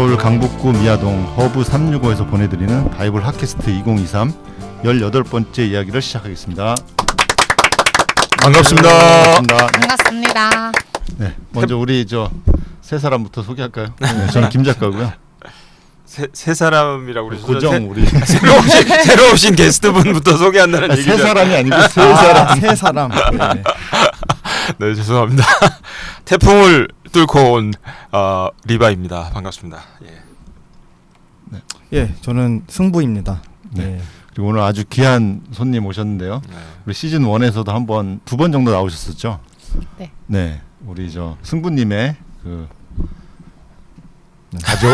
서울 강북구 미아동 허브 365에서 보내드리는 바이블 핫캐스트 2023 18번째 이야기를 시작하겠습니다. 반갑습니다. 반갑습니다. 네, 먼저 우리 세 사람부터 소개할까요? 네, 저는 김 작가고요. 세 사람이라고 그러죠. 고정 우리 새로 오신 게스트분부터 소개한다는 얘기죠. 세 사람이 아니고 세 사람. 세 사람. 네. 네, 죄송합니다. 태풍을 뚫고 온 리바입니다. 반갑습니다. 예, 저는 승부입니다. 네. 네. 그리고 오늘 아주 귀한 손님 오셨는데요. 네. 우리 시즌 1에서도 두 번 정도 나오셨었죠. 네. 네, 우리 승부님의 그 가족.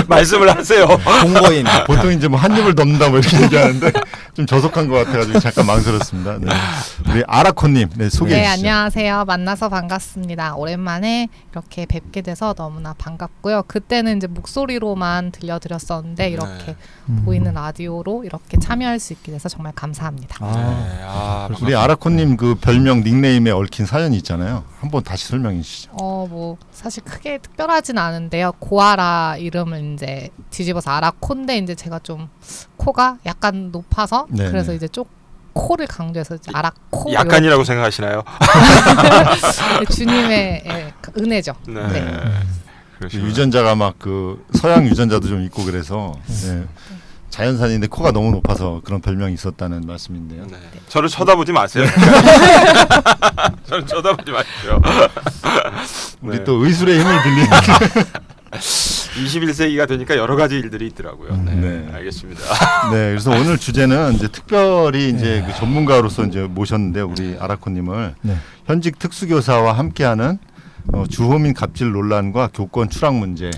말씀을 하세요. 동거인. 보통 이제 뭐 한 입을 넘는다 뭐 이렇게 얘기하는데 좀 저속한 것 같아가지고 잠깐 망설였습니다. 네. 우리 아라코님, 네, 소개해 네, 주시죠. 안녕하세요. 만나서 반갑습니다. 오랜만에 이렇게 뵙게 돼서 너무나 반갑고요. 그때는 이제 목소리로만 들려드렸었는데 이렇게 보이는 라디오로 이렇게 참여할 수 있게 돼서 정말 감사합니다. 우리 아라코님 그 별명 닉네임에 얽힌 사연이 있잖아요. 한번 다시 설명해 주시죠. 뭐 사실 크게 특별하진 않은데요. 고아라 이름을 이제 뒤집어서 아라콘데 이제 제가 좀 코가 약간 높아서 네네. 그래서 이제 좀 코를 강조해서 이제 아라코. 약간이라고 생각하시나요? 주님의 은혜죠. 네. 네. 그러시구나. 유전자가 막 그 서양 유전자도 좀 있고 그래서 네. 자연산인데 코가 너무 높아서 그런 별명이 있었다는 말씀인데요. 네. 저를 쳐다보지 마세요. 저를 쳐다보지 마십시오. 우리 네. 또 의술의 힘을 빌리는 21세기가 되니까 여러 가지 일들이 있더라고요. 네. 네. 알겠습니다. 네, 그래서 오늘 주제는 이제 특별히 이제 그 전문가로서 이제 모셨는데 우리 아라코님을 네. 현직 특수교사와 함께하는 주호민 갑질 논란과 교권 추락 문제.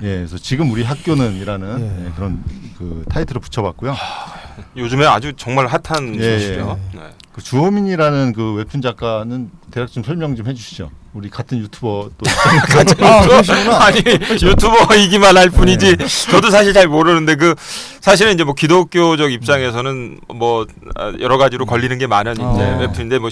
예, 그래서 지금 우리 학교는이라는 예. 그런 그 타이틀을 붙여봤고요. 요즘에 아주 정말 핫한 예, 소식이요. 예. 네. 그 주호민이라는 그 웹툰 작가는 대략 좀 설명 좀 해주시죠. 우리 같은 유튜버 또 그러시구나. 아니 유튜버이기만 할 뿐이지 저도 사실 잘 모르는데 그 사실은 이제 뭐 기독교적 입장에서는 뭐 여러 가지로 걸리는 게 많은 이제 웹툰인데 뭐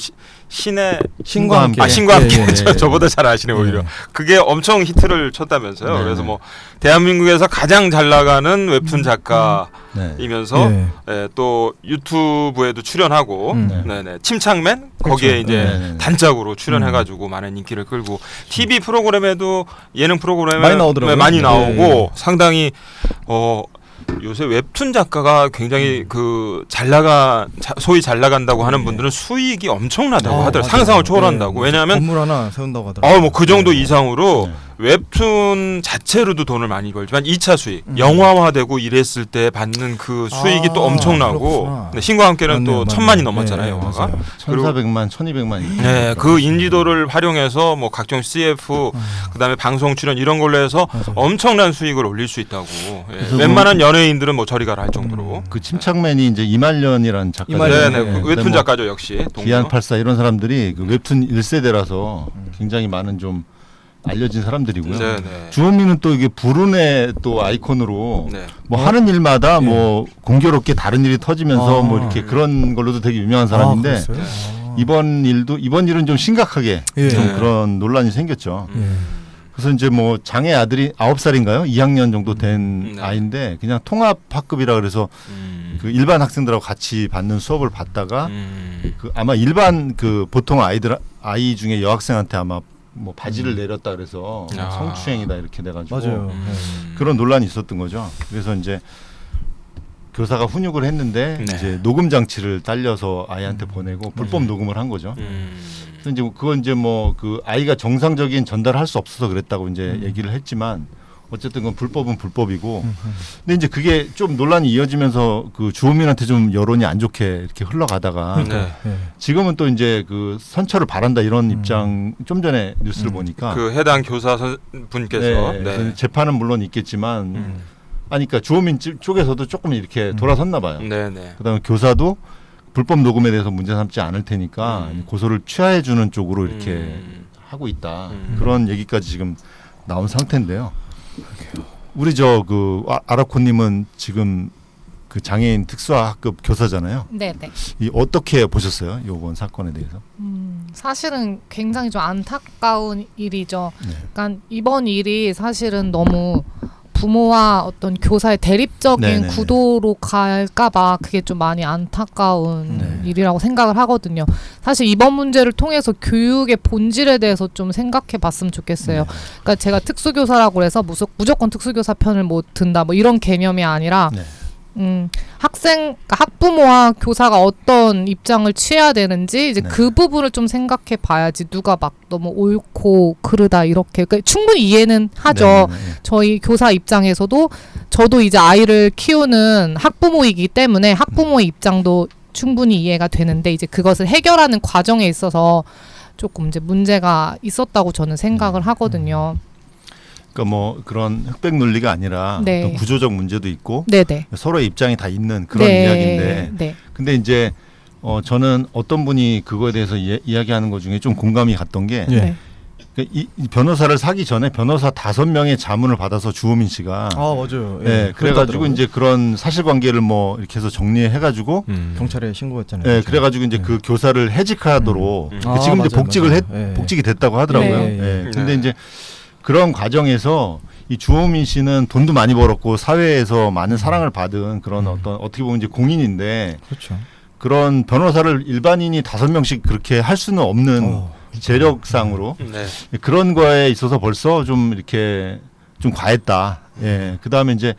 신과 함께 신과 함께 예, 예, 예. 저보다 잘 아시네 오히려 예. 그게 엄청 히트를 쳤다면서요. 네. 그래서 뭐 대한민국에서 가장 잘 나가는 웹툰 작가이면서 네. 예. 또 유튜브에도 출연하고 네. 네네 침착맨 거기에 그렇죠. 이제 네. 단짝으로 출연해가지고 많은 인기를 끌고 TV 프로그램에도 예능 프로그램에 많이 나오더라고요. 많이 네. 나오고 상당히 요새 웹툰 작가가 굉장히 그 잘 나가 소위 잘 나간다고 하는 분들은 수익이 엄청나다고 하더라고요. 맞아요. 상상을 초월한다고. 네. 왜냐하면 건물 하나 세운다고 하더라고요. 뭐 그 정도 네. 이상으로 네. 웹툰 자체로도 돈을 많이 벌지만 2차 수익, 영화화되고 이랬을 때 받는 그 수익이 또 엄청나고 그렇구나. 네, 신과 함께는 맞네요, 또 맞네요. 1000만이 넘었잖아요, 네, 영화가. 맞아요. 1,400만, 1,200만. 네, 그 인지도를 활용해서 뭐 각종 CF, 그다음에 방송 출연 이런 걸로 해서 맞아요. 엄청난 수익을 올릴 수 있다고. 예, 그래서 웬만한 연예인들은 뭐 저리 가라 할 정도로. 그 침착맨이 이제 이말년이라는 작가. 이말년. 네, 네, 네. 그 웹툰 작가죠 역시. 동료. 기안84 이런 사람들이 그 웹툰 1세대라서 굉장히 많은 좀 알려진 사람들이고요. 네, 네. 주호민은 또 이게 불운의 또 아이콘으로 네. 뭐 하는 일마다 뭐 공교롭게 다른 일이 터지면서 뭐 이렇게 그런 걸로도 되게 유명한 사람인데 그랬어요? 이번 일은 좀 심각하게 예. 좀 네. 그런 논란이 생겼죠. 예. 그래서 이제 뭐 장애 아들이 9살인가요? 2학년 정도 된 네. 아이인데 그냥 통합 학급이라 그래서 그 일반 학생들하고 같이 받는 수업을 받다가 그 아마 일반 그 보통 아이 중에 여학생한테 아마 뭐 바지를 내렸다 그래서 아. 성추행이다 이렇게 돼가지고 맞아요. 그런 논란이 있었던 거죠. 그래서 이제 교사가 훈육을 했는데 네. 이제 녹음 장치를 딸려서 아이한테 보내고 불법 녹음을 한 거죠. 그래서 이제 그건 이제 뭐 그 아이가 정상적인 전달을 할 수 없어서 그랬다고 이제 얘기를 했지만 어쨌든 그건 불법은 불법이고 근데 이제 그게 좀 논란이 이어지면서 그 주호민한테 좀 여론이 안 좋게 이렇게 흘러가다가 네. 예. 지금은 또 이제 그 선처를 바란다 이런 입장 좀 전에 뉴스를 보니까 그 해당 교사 분께서 네, 그래서 재판은 물론 있겠지만 아니 그러니까 주호민 쪽에서도 조금 이렇게 돌아섰나 봐요. 네, 네. 그다음에 교사도 불법 녹음에 대해서 문제 삼지 않을 테니까 고소를 취하해 주는 쪽으로 이렇게 하고 있다. 그런 얘기까지 지금 나온 상태인데요. 우리 그 아라코님은 지금 그 장애인 특수학급 교사잖아요. 네네. 이 어떻게 보셨어요? 이번 사건에 대해서? 사실은 굉장히 좀 안타까운 일이죠. 네. 그러니까 이번 일이 사실은 너무 부모와 어떤 교사의 대립적인 네네네. 구도로 갈까봐 그게 좀 많이 안타까운 네. 일이라고 생각을 하거든요. 사실 이번 문제를 통해서 교육의 본질에 대해서 좀 생각해 봤으면 좋겠어요. 네. 그러니까 제가 특수교사라고 해서 무조건 특수교사 편을 못 든다 뭐 이런 개념이 아니라 네. 그러니까 학부모와 교사가 어떤 입장을 취해야 되는지 이제 네. 그 부분을 좀 생각해 봐야지 누가 막 너무 옳고 그르다 이렇게 그러니까 충분히 이해는 하죠. 네, 네, 네. 저희 교사 입장에서도 저도 이제 아이를 키우는 학부모이기 때문에 학부모의 입장도 충분히 이해가 되는데 이제 그것을 해결하는 과정에 있어서 조금 이제 문제가 있었다고 저는 생각을 하거든요. 그러니까 뭐 그런 흑백 논리가 아니라 네. 어떤 구조적 문제도 있고 네네. 서로의 입장이 다 있는 그런 네. 이야기인데 네. 근데 이제 저는 어떤 분이 그거에 대해서 이야기하는 것 중에 좀 공감이 갔던 게 예. 네. 이 변호사를 사기 전에 변호사 5명의 자문을 받아서 주호민 씨가 맞아요. 예, 그래가지고 이제 그런 사실관계를 뭐 이렇게 해서 정리해가지고 경찰에 신고했잖아요. 예, 그래가지고 이제 그 교사를 해직하도록 그 지금 이제 맞아요, 복직을 맞아요. 예. 복직이 됐다고 하더라고요. 네. 예. 근데 네. 이제 그런 과정에서 이 주호민 씨는 돈도 많이 벌었고 사회에서 많은 사랑을 받은 그런 어떤 어떻게 보면 이제 공인인데 그렇죠. 그런 변호사를 일반인이 5명씩 그렇게 할 수는 없는 재력상으로 네. 그런 거에 있어서 벌써 좀 이렇게 좀 과했다. 예. 그다음에 이제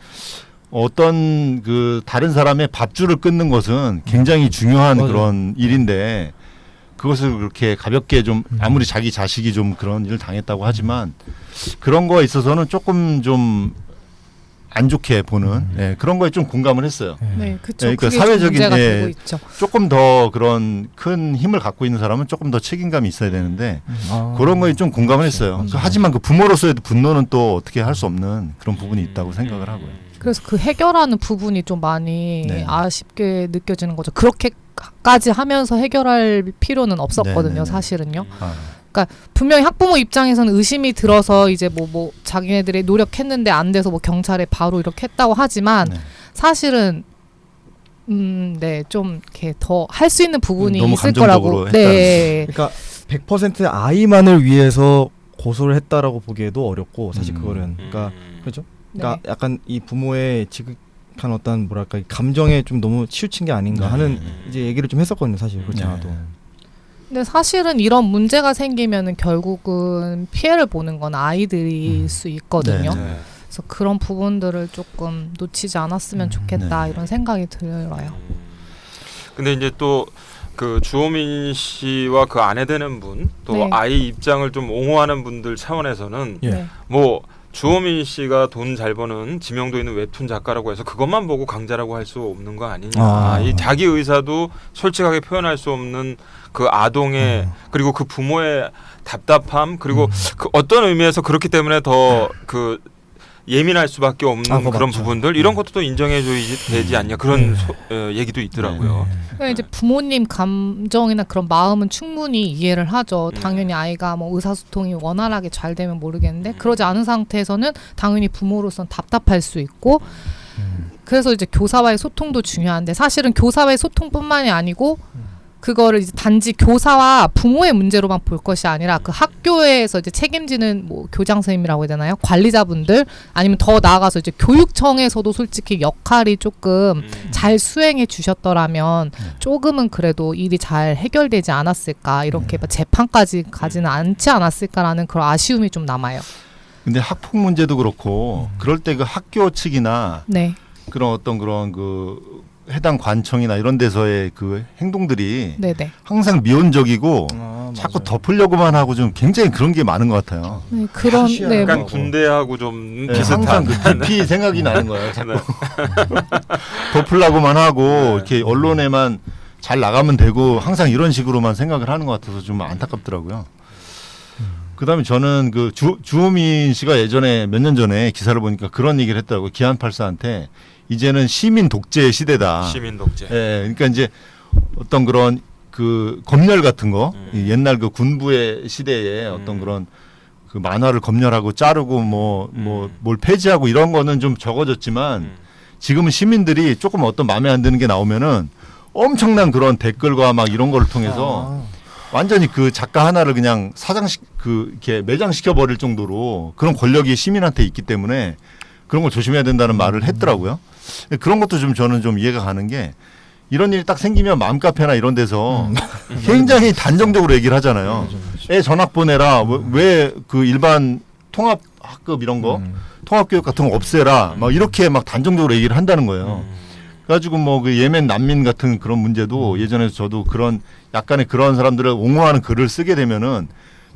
어떤 그 다른 사람의 밥줄을 끊는 것은 굉장히 중요한 맞아요. 그런 일인데 그것을 그렇게 가볍게 좀 아무리 자기 자식이 좀 그런 일을 당했다고 하지만 그런 거에 있어서는 조금 좀 안 좋게 보는 예, 그런 거에 좀 공감을 했어요. 네, 그렇죠. 예, 그러니까 그게 사회적인, 문제가 예, 되고 있죠. 조금 더 그런 큰 힘을 갖고 있는 사람은 조금 더 책임감이 있어야 되는데 그런 거에 좀 공감을 했어요. 맞아요. 하지만 그 부모로서의 분노는 또 어떻게 할 수 없는 그런 부분이 있다고 생각을 하고요. 그래서 그 해결하는 부분이 좀 많이 네. 아쉽게 느껴지는 거죠. 그렇게까지 하면서 해결할 필요는 없었거든요, 네네네. 사실은요. 아, 그러니까 분명히 학부모 입장에서는 의심이 들어서 이제 뭐 자기네들이 노력했는데 안 돼서 뭐 경찰에 바로 이렇게 했다고 하지만 네. 사실은 네, 좀 이렇게 더 할 수 있는 부분이 너무 있을 감정적으로 거라고. 했다는 네. 그러니까 100% 아이만을 위해서 고소를 했다라고 보기에도 어렵고 사실 그거는 그러니까 그렇죠. 그러니까 네. 약간 이 부모의 지극한 어떤 뭐랄까 이 감정에 좀 너무 치우친 게 아닌가 하는 이제 얘기를 좀 했었거든요, 사실 그렇지 네. 않아도. 근데 사실은 이런 문제가 생기면은 결국은 피해를 보는 건 아이들일 수 있거든요. 네. 그래서 그런 부분들을 조금 놓치지 않았으면 좋겠다 네. 이런 생각이 들어요. 근데 이제 또 그 주호민 씨와 그 아내 되는 분, 또 네. 아이 입장을 좀 옹호하는 분들 차원에서는 예. 네. 뭐 주호민 씨가 돈 잘 버는 지명도 있는 웹툰 작가라고 해서 그것만 보고 강자라고 할 수 없는 거 아니냐. 이 자기 의사도 솔직하게 표현할 수 없는 그 아동의 그리고 그 부모의 답답함 그리고 그 어떤 의미에서 그렇기 때문에 더 그 예민할 수밖에 없는 그거 그런 맞죠. 부분들 이런 것도 또 인정해줘야 되지 않냐 그런 얘기도 있더라고요. 그러니까 이제 부모님 감정이나 그런 마음은 충분히 이해를 하죠. 당연히 아이가 뭐 의사소통이 원활하게 잘 되면 모르겠는데 그러지 않은 상태에서는 당연히 부모로서는 답답할 수 있고 그래서 이제 교사와의 소통도 중요한데 사실은 교사와의 소통뿐만이 아니고 그거를 이제 단지 교사와 부모의 문제로만 볼 것이 아니라 그 학교에서 이제 책임지는 뭐 교장 선생님이라고 해야 되나요? 관리자분들 아니면 더 나아가서 이제 교육청에서도 솔직히 역할이 조금 잘 수행해 주셨더라면 조금은 그래도 일이 잘 해결되지 않았을까 이렇게 막 재판까지 가지는 않지 않았을까라는 그런 아쉬움이 좀 남아요. 근데 학폭 문제도 그렇고 그럴 때 그 학교 측이나 네. 그런 어떤 그런 그 해당 관청이나 이런 데서의 그 행동들이 네네. 항상 미온적이고 아, 자꾸 맞아요. 덮으려고만 하고 좀 굉장히 그런 게 많은 것 같아요. 네, 그런 하시야 네, 약간 뭐. 군대하고 좀 네, 비슷한 항상 그 DP 생각이 나는 거예요. 자꾸 덮으려고만 하고 이렇게 언론에만 잘 나가면 되고 항상 이런 식으로만 생각을 하는 것 같아서 좀 안타깝더라고요. 그다음에 저는 그 주호민 씨가 예전에 몇 년 전에 기사를 보니까 그런 얘기를 했더라고요. 기안84한테 이제는 시민 독재 시대다. 시민 독재. 예, 그러니까 이제 어떤 그런 그 검열 같은 거 이 옛날 그 군부의 시대에 어떤 그런 그 만화를 검열하고 자르고 뭘 폐지하고 이런 거는 좀 적어졌지만 지금은 시민들이 조금 어떤 마음에 안 드는 게 나오면은 엄청난 그런 댓글과 막 이런 걸 통해서 완전히 그 작가 하나를 그냥 이렇게 매장시켜 버릴 정도로 그런 권력이 시민한테 있기 때문에 그런 걸 조심해야 된다는 말을 했더라고요. 그런 것도 좀 저는 좀 이해가 가는 게 이런 일이 딱 생기면 맘카페나 이런 데서 굉장히 단정적으로 얘기를 하잖아요. 애 전학 보내라. 왜 그 일반 통합 학급 이런 거 통합교육 같은 거 없애라. 막 이렇게 막 단정적으로 얘기를 한다는 거예요. 그래가지고 뭐 그 예멘 난민 같은 그런 문제도 예전에 저도 그런 약간의 그런 사람들을 옹호하는 글을 쓰게 되면은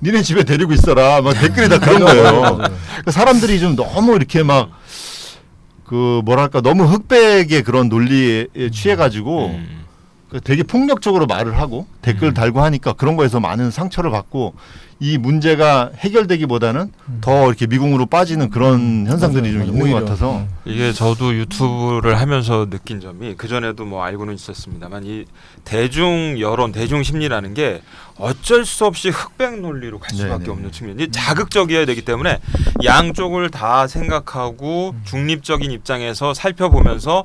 니네 집에 데리고 있어라. 막 댓글이 다 그런 거예요. 그러니까 사람들이 좀 너무 이렇게 막 그 뭐랄까 너무 흑백의 그런 논리에 취해가지고 되게 폭력적으로 말을 하고 댓글 달고 하니까 그런 거에서 많은 상처를 받고 이 문제가 해결되기보다는 더 이렇게 미궁으로 빠지는 그런 현상들이 좀 있는 것 같아서 이게 저도 유튜브를 하면서 느낀 점이 그전에도 뭐 알고는 있었습니다만 이 대중 여론, 대중 심리라는 게 어쩔 수 없이 흑백 논리로 갈 수밖에 네네. 없는 측면이 자극적이어야 되기 때문에 양쪽을 다 생각하고 중립적인 입장에서 살펴보면서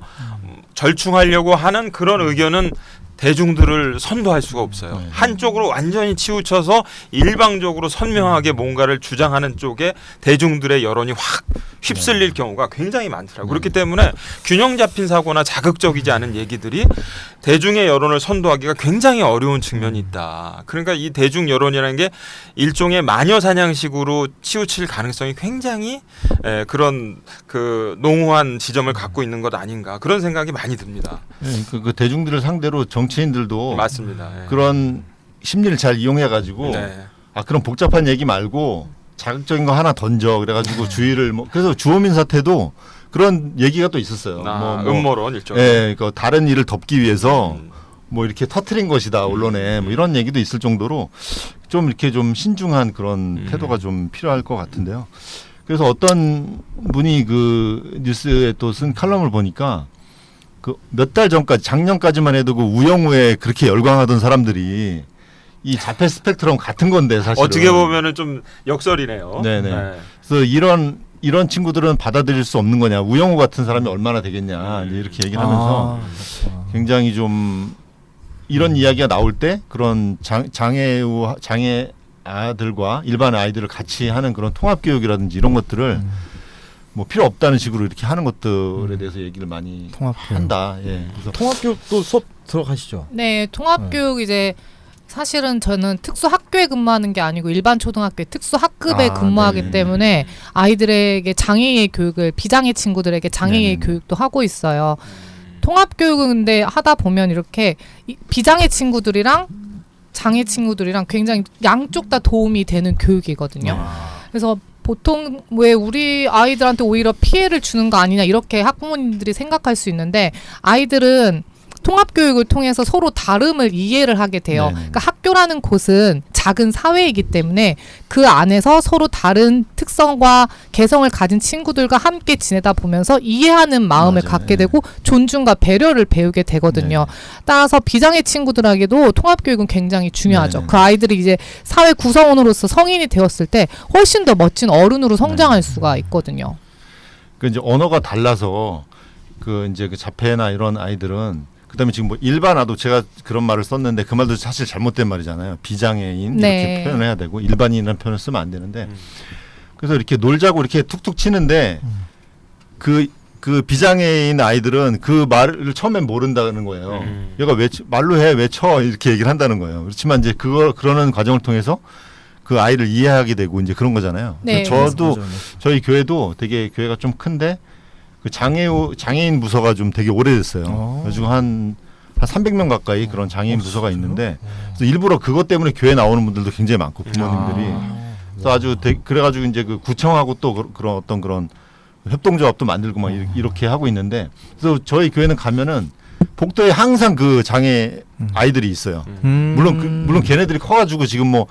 절충하려고 하는 그런 의견은 대중들을 선도할 수가 없어요. 네. 한쪽으로 완전히 치우쳐서 일방적으로 선명하게 뭔가를 주장하는 쪽에 대중들의 여론이 확 휩쓸릴 경우가 굉장히 많더라고요. 그렇기 때문에 균형 잡힌 사고나 자극적이지 않은 얘기들이 대중의 여론을 선도하기가 굉장히 어려운 측면이 있다. 그러니까 이 대중 여론이라는 게 일종의 마녀 사냥식으로 치우칠 가능성이 굉장히 그런 그 농후한 지점을 갖고 있는 것 아닌가 그런 생각이 많이 듭니다. 그 대중들을 상대로 정치인들도 맞습니다. 그런 심리를 잘 이용해가지고 네. 그런 복잡한 얘기 말고 자극적인 거 하나 던져 그래가지고 주의를 뭐 그래서 주호민 사태도 그런 얘기가 또 있었어요. 음모론 일종. 예, 그 다른 일을 덮기 위해서 뭐 이렇게 터트린 것이다 언론에 뭐 이런 얘기도 있을 정도로 좀 이렇게 좀 신중한 그런 태도가 좀 필요할 것 같은데요. 그래서 어떤 분이 그 뉴스에 또 쓴 칼럼을 보니까 그 몇 달 전까지 작년까지만 해도 그 우영우에 그렇게 열광하던 사람들이 이 자폐 스펙트럼 같은 건데 사실 어떻게 보면은 좀 역설이네요. 네네. 네. 그래서 이런 친구들은 받아들일 수 없는 거냐 우영우 같은 사람이 얼마나 되겠냐 이제 이렇게 얘기를 하면서 굉장히 좀 이런 이야기가 나올 때 그런 장애 아들과 일반 아이들을 같이 하는 그런 통합 교육이라든지 이런 것들을 뭐 필요 없다는 식으로 이렇게 하는 것들에 대해서 얘기를 많이 한다. 예. 그래서 통합교육도 수업 들어가시죠? 네, 통합교육 이제 사실은 저는 특수 학교에 근무하는 게 아니고 일반 초등학교에 특수 학급에 근무하기 네. 때문에 아이들에게 장애의 교육을 비장애 친구들에게 장애의 네. 교육도 하고 있어요. 통합교육은 근데 하다 보면 이렇게 비장애 친구들이랑 장애 친구들이랑 굉장히 양쪽 다 도움이 되는 교육이거든요. 그래서 보통 왜 우리 아이들한테 오히려 피해를 주는 거 아니냐 이렇게 학부모님들이 생각할 수 있는데 아이들은 통합교육을 통해서 서로 다름을 이해를 하게 돼요. 네네. 그러니까 학교라는 곳은 작은 사회이기 때문에 그 안에서 서로 다른 특성과 개성을 가진 친구들과 함께 지내다 보면서 이해하는 마음을 맞아요. 갖게 네. 되고 존중과 배려를 배우게 되거든요. 따라서 비장애 친구들에게도 통합교육은 굉장히 중요하죠. 네네. 그 아이들이 이제 사회 구성원으로서 성인이 되었을 때 훨씬 더 멋진 어른으로 성장할 수가 있거든요. 그 이제 언어가 달라서 그 이제 그 자폐나 이런 아이들은 그다음에 지금 뭐 일반 아도 제가 그런 말을 썼는데 그 말도 사실 잘못된 말이잖아요. 비장애인 네. 이렇게 표현해야 되고 일반인이라는 표현을 쓰면 안 되는데 그래서 이렇게 놀자고 이렇게 툭툭 치는데 그 비장애인 아이들은 그 말을 처음엔 모른다는 거예요. 얘가 왜 말로 해 왜 쳐 이렇게 얘기를 한다는 거예요. 그렇지만 이제 그러는 과정을 통해서 그 아이를 이해하게 되고 이제 그런 거잖아요. 네. 그래서 저도 맞아요. 저희 교회도 되게 교회가 좀 큰데 그 장애인 부서가 좀 되게 오래됐어요. 그래가지고 한 300명 가까이 그런 장애인 부서가 있는데 그래서 일부러 그것 때문에 교회 나오는 분들도 굉장히 많고 부모님들이 그래서 아주 그래가지고 이제 그 구청하고 또 그런 어떤 그런 협동조합도 만들고 막 이렇게 하고 있는데 그래서 저희 교회는 가면은 복도에 항상 그 장애 아이들이 있어요. 물론 걔네들이 커가지고 지금 뭐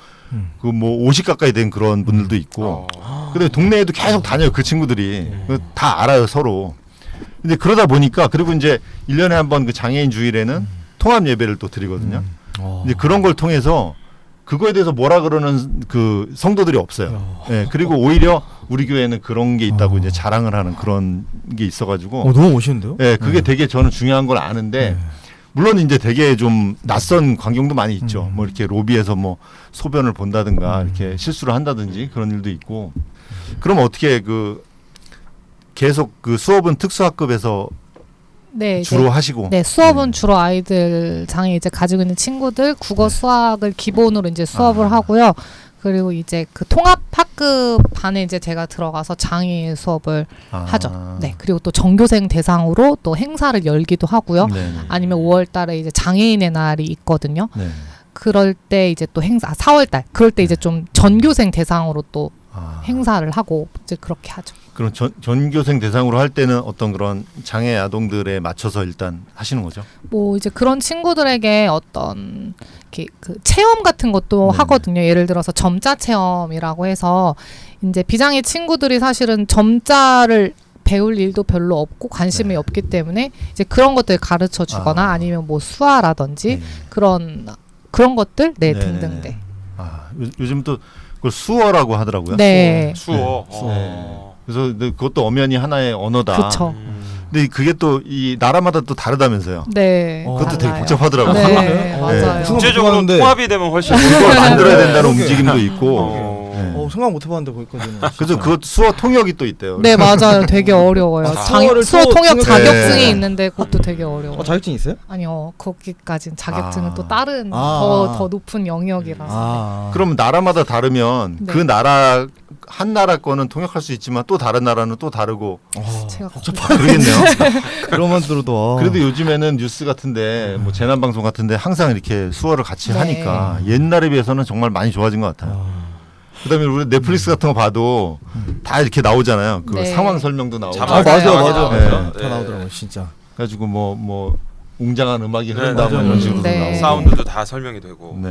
50 가까이 된 그런 분들도 있고. 근데 동네에도 계속 다녀요 그 친구들이. 다 알아요 서로. 근데 그러다 보니까 그리고 이제 1년에 한 번 그 장애인 주일에는 통합 예배를 또 드리거든요. 이제 그런 걸 통해서 그거에 대해서 뭐라 그러는 그 성도들이 없어요. 예, 그리고 오히려 우리 교회는 그런 게 있다고 이제 자랑을 하는 그런 게 있어가지고. 너무 멋있는데요? 예, 그게 되게 저는 중요한 걸 아는데. 물론 이제 되게 좀 낯선 광경도 많이 있죠. 뭐 이렇게 로비에서 뭐 소변을 본다든가 이렇게 실수를 한다든지 그런 일도 있고. 그럼 어떻게 그 계속 그 수업은 특수학급에서 네, 주로 하시고. 네, 수업은 주로 아이들 장애 이제 가지고 있는 친구들 국어 수학을 기본으로 이제 수업을 하고요. 그리고 이제 그 통합 학급 반에 이제 제가 들어가서 장애 수업을 하죠. 네. 그리고 또 전교생 대상으로 또 행사를 열기도 하고요. 네네. 아니면 5월 달에 이제 장애인의 날이 있거든요. 네. 그럴 때 이제 또 행사 4월 달 그럴 때 이제 좀 전교생 대상으로 또 행사를 하고 이제 그렇게 하죠. 그럼 전교생 대상으로 할 때는 어떤 그런 장애 아동들에 맞춰서 일단 하시는 거죠? 뭐 이제 그런 친구들에게 어떤 이렇게 그 체험 같은 것도 네네. 하거든요. 예를 들어서 점자 체험이라고 해서 이제 비장애 친구들이 사실은 점자를 배울 일도 별로 없고 관심이 없기 때문에 이제 그런 것들 가르쳐 주거나 아니면 뭐 수화라든지 그런 것들 네네네. 등등. 네. 요즘 또 그걸 수어라고 하더라고요. 네. 수어. 그래서 그것도 엄연히 하나의 언어다. 그렇죠. 근데 그게 또 이 나라마다 또 다르다면서요. 네. 그것도 되게 달라요. 복잡하더라고요. 네, 맞아요. 국제적으로 통합이 되면 훨씬 그걸 만들어야 된다는 그러게. 움직임도 있고. 생각 못 해봤는데 거기까지는. 그래서 그것 수어 통역이 또 있대요. 네, 맞아요. 되게 어려워요. 수어를 수어 또 통역 통역해. 자격증이 네. 있는데 그것도 되게 어려워요. 자격증 있어요? 아니요, 거기까지는 자격증은 아. 또 다른 아. 더 높은 영역이라서. 그러면 나라마다 다르면 네. 그 나라 한 나라 거는 통역할 수 있지만 또 다른 나라는 또 다르고 제가 그러겠네요. 그러면 들어도 그래도 요즘에는 뉴스 같은데 뭐 재난 방송 같은데 항상 이렇게 수어를 같이 네. 하니까 옛날에 비해서는 정말 많이 좋아진 것 같아요. 그다음에 우리 넷플릭스 같은 거 봐도 다 이렇게 나오잖아요. 그 네. 상황 설명도 나오고. 자막 맞아. 네. 다 나오더라고 진짜. 그래가지고 뭐 웅장한 음악이 네, 흐른다 뭐 맞아요. 이런 식으로 네. 나오고. 사운드도 다 설명이 되고. 네.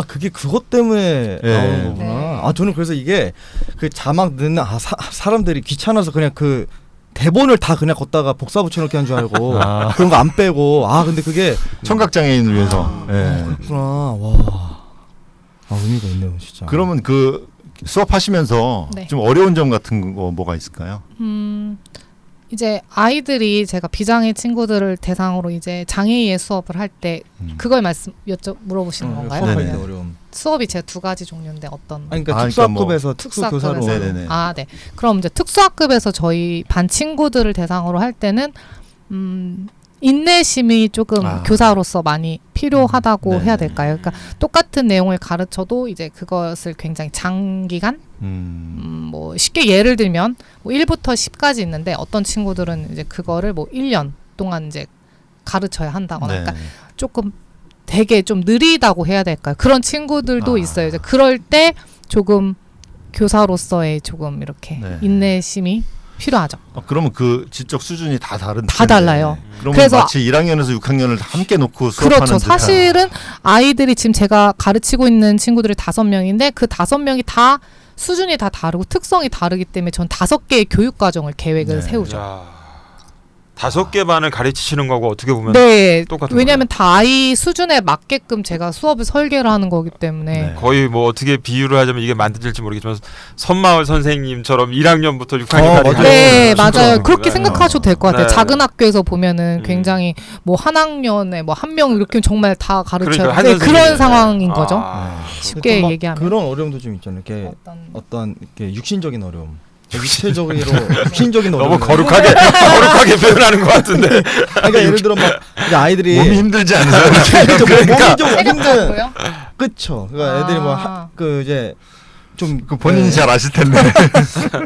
그게 그것 때문에 네. 나오는 거구나. 네. 저는 그래서 이게 그 자막 넣는 사람들이 귀찮아서 그냥 그 대본을 다 그냥 걷다가 복사 붙여넣기 한 줄 알고 그런 거 안 빼고 근데 그게 청각 장애인을 위해서. 네. 그렇구나. 와. 의미가 있네요, 진짜. 그러면 그 수업하시면서 네. 좀 어려운 점 같은 거 뭐가 있을까요? 이제 아이들이 제가 비장애 친구들을 대상으로 이제 장애의 수업을 할 때 그걸 물어보시는 건가요? 수업할 네네. 때 어려움. 수업이 제가 두 가지 종류인데 어떤? 그러니까 그러니까 특수학급에서 특수교사로. 네네네. 네. 그럼 이제 특수학급에서 저희 반 친구들을 대상으로 할 때는 인내심이 조금 교사로서 많이 필요하다고 해야 될까요? 그러니까 똑같은 내용을 가르쳐도 이제 그것을 굉장히 장기간 뭐 쉽게 예를 들면 뭐 1부터 10까지 있는데 어떤 친구들은 이제 그거를 뭐 1년 동안 이제 가르쳐야 한다거나 그러니까 조금 되게 좀 느리다고 해야 될까요? 그런 친구들도 있어요. 이제 그럴 때 조금 교사로서의 조금 이렇게 인내심이 필요하죠. 그러면 그 지적 수준이 다 다른. 다 달라요. 그러면 그래서 마치 1학년에서 6학년을 함께 놓고 수업하는 그렇죠. 듯한. 사실은 아이들이 지금 제가 가르치고 있는 친구들이 5명인데 그 5명이 다 수준이 다 다르고 특성이 다르기 때문에 전 5개의 교육 과정을 계획을 세우죠. 야, 5개 반을 가르치시는 거고 어떻게 보면 네. 똑같은 왜냐하면 다 아이 수준에 맞게끔 제가 수업을 설계를 하는 거기 때문에 거의 뭐 어떻게 비유를 하자면 이게 만들지 모르겠지만 선마을 선생님처럼 1학년부터 6학년까지 맞아요. 네, 진짜. 맞아요. 그렇게 생각하셔도 될 것 같아요. 네. 작은 학교에서 보면은 굉장히 뭐 한 학년에 뭐 한 명 이렇게 정말 다 가르쳐야 그러니까 한 네, 그런 선생님이. 상황인 거죠. 아, 쉽게 또 막 얘기하면. 그런 어려움도 좀 있잖아요. 이렇게 어떤 어떤 이렇게 육신적인 어려움. 육신적인 어려움. 너무 거룩하게 표현하는 것 같은데. 그러니까 예를 들어 막 이제 아이들이 몸이 힘들지 않으세요? 그러니까 몸이 좀 힘든. 체력적으로요? 그쵸. 그러니까 애들이 그 이제 좀 그 본인이 잘 아실 텐데.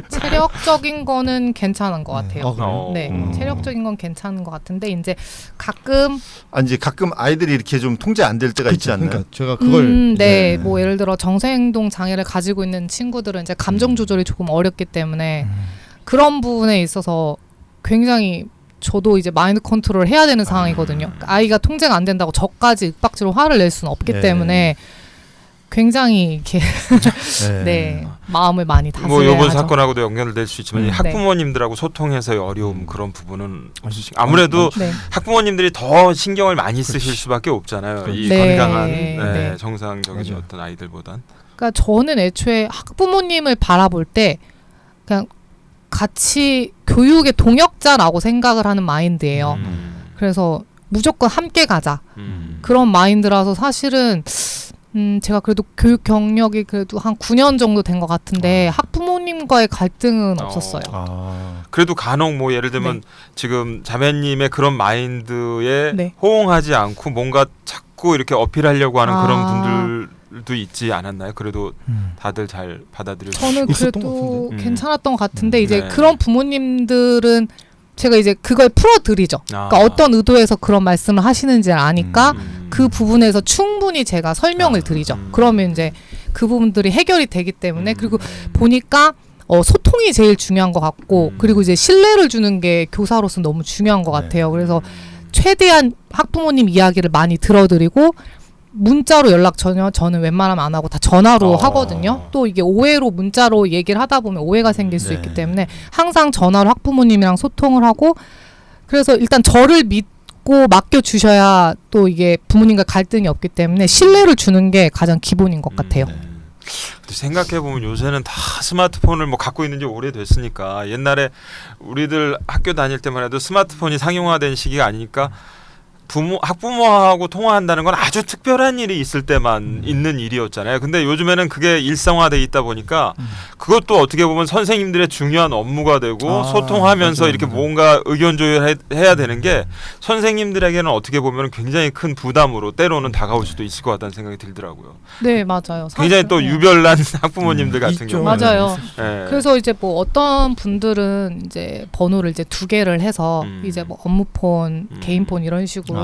체력적인 거는 괜찮은 것 같아요. 그래요? 네, 체력적인 건 괜찮은 것 같은데 이제 가끔 이제 가끔 아이들이 이렇게 좀 통제 안 될 때가 있지 않나요? 그러니까 제가 그걸 네, 뭐 예를 들어 정서행동 장애를 가지고 있는 친구들은 이제 감정 조절이 조금 어렵기 때문에 그런 부분에 있어서 굉장히 저도 이제 마인드 컨트롤을 해야 되는 상황이거든요. 그러니까 아이가 통제가 안 된다고 저까지 윽박지로 화를 낼 수는 없기 때문에 굉장히 이렇게 네 마음을 많이 다스려야 뭐 이번 하죠. 사건하고도 연결될 수 있지만 이 학부모님들하고 소통해서의 어려움 그런 부분은 아무래도 네. 학부모님들이 더 신경을 많이 쓰실 수밖에 없잖아요. 이 네. 건강한 네. 정상적인 맞아요. 어떤 아이들보단. 그러니까 저는 애초에 학부모님을 바라볼 때 그냥 같이 교육의 동역자라고 생각을 하는 마인드예요. 그래서 무조건 함께 가자. 그런 마인드라서 사실은 제가 그래도 교육 경력이 그래도 한 9년 정도 된 것 같은데 학부모님과의 갈등은 없었어요. 그래도 간혹 뭐 예를 들면 네. 지금 자매님의 그런 마인드에 네. 호응하지 않고 뭔가 자꾸 이렇게 어필하려고 하는 아. 그런 분들도 있지 않았나요? 그래도 다들 잘 받아들여 저는 있었던 것 그래도 같은데. 괜찮았던 것 같은데 이제 네. 그런 부모님들은 제가 이제 그걸 풀어드리죠. 그러니까 어떤 의도에서 그런 말씀을 하시는지를 아니까 그 부분에서 충분히 제가 설명을 드리죠. 그러면 이제 그 부분들이 해결이 되기 때문에 그리고 보니까 소통이 제일 중요한 것 같고 그리고 이제 신뢰를 주는 게 교사로서 너무 중요한 것 같아요. 그래서 최대한 학부모님 이야기를 많이 들어드리고 문자로 연락 저는 웬만하면 안 하고 다 전화로 하거든요. 또 이게 오해로 문자로 얘기를 하다 보면 오해가 생길 수 있기 때문에 항상 전화로 학부모님이랑 소통을 하고 그래서 일단 저를 믿고 맡겨 주셔야 또 이게 부모님과 갈등이 없기 때문에 신뢰를 주는 게 가장 기본인 것 같아요. 생각해 보면 요새는 다 스마트폰을 뭐 갖고 있는 지 오래됐으니까 옛날에 우리들 학교 다닐 때만 해도 스마트폰이 상용화된 시기가 아니니까 학부모하고 통화한다는 건 아주 특별한 일이 있을 때만 있는 일이었잖아요. 근데 요즘에는 그게 일상화돼 있다 보니까 그것도 어떻게 보면 선생님들의 중요한 업무가 되고 소통하면서 맞아요, 이렇게 맞아요. 뭔가 의견 조율해야 되는 게 선생님들에게는 어떻게 보면 굉장히 큰 부담으로 때로는 다가올 수도 있을 것 같다는 생각이 들더라고요. 네, 맞아요. 굉장히 또 유별난 학부모님들 같은 있죠. 경우는 맞아요. 예. 그래서 이제 뭐 어떤 분들은 이제 번호를 이제 2개를 해서 이제 뭐 업무폰, 개인폰 이런 식으로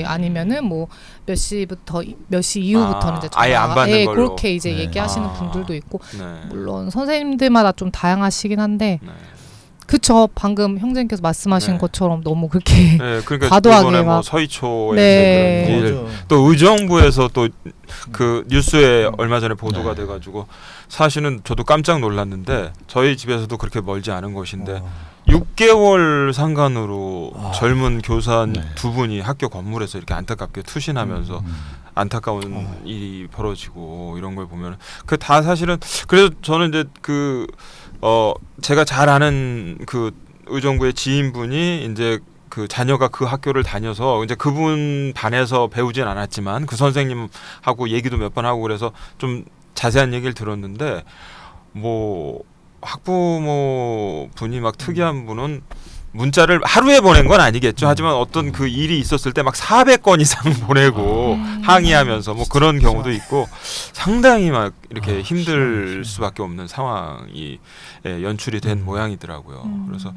아니면은 뭐 몇 시부터 몇 시 이후부터는 이제 아예 안 받는 걸로. 그렇게 이제 네. 얘기하시는 분들도 있고 네. 물론 선생님들마다 좀 다양하시긴 한데 네. 그쵸 방금 형제님께서 말씀하신 네. 것처럼 너무 그렇게 네, 그러니까 과도하게 이번에 뭐 막 서희초에서 네. 그런 일, 맞아. 또 의정부에서 또 그 뉴스에 얼마 전에 보도가 돼가지고 사실은 저도 깜짝 놀랐는데 저희 집에서도 그렇게 멀지 않은 곳인데 6개월 상간으로 젊은 교사 두 분이 학교 건물에서 이렇게 안타깝게 투신하면서 안타까운 일이 벌어지고 이런 걸 보면 그 다 사실은 그래서 저는 이제 제가 잘 아는 그 의정부의 지인분이 이제 그 자녀가 그 학교를 다녀서 이제 그분 반에서 배우진 않았지만 그 선생님하고 얘기도 몇 번 하고 그래서 좀 자세한 얘기를 들었는데 뭐 학부모 분이 막 특이한 분은 문자를 하루에 보낸 건 아니겠죠. 하지만 어떤 그 일이 있었을 때 막 400건 이상 보내고 항의하면서 뭐 그런 경우도 있고 상당히 막 이렇게 힘들 수밖에 없는 상황이 연출이 된 모양이더라고요. 그래서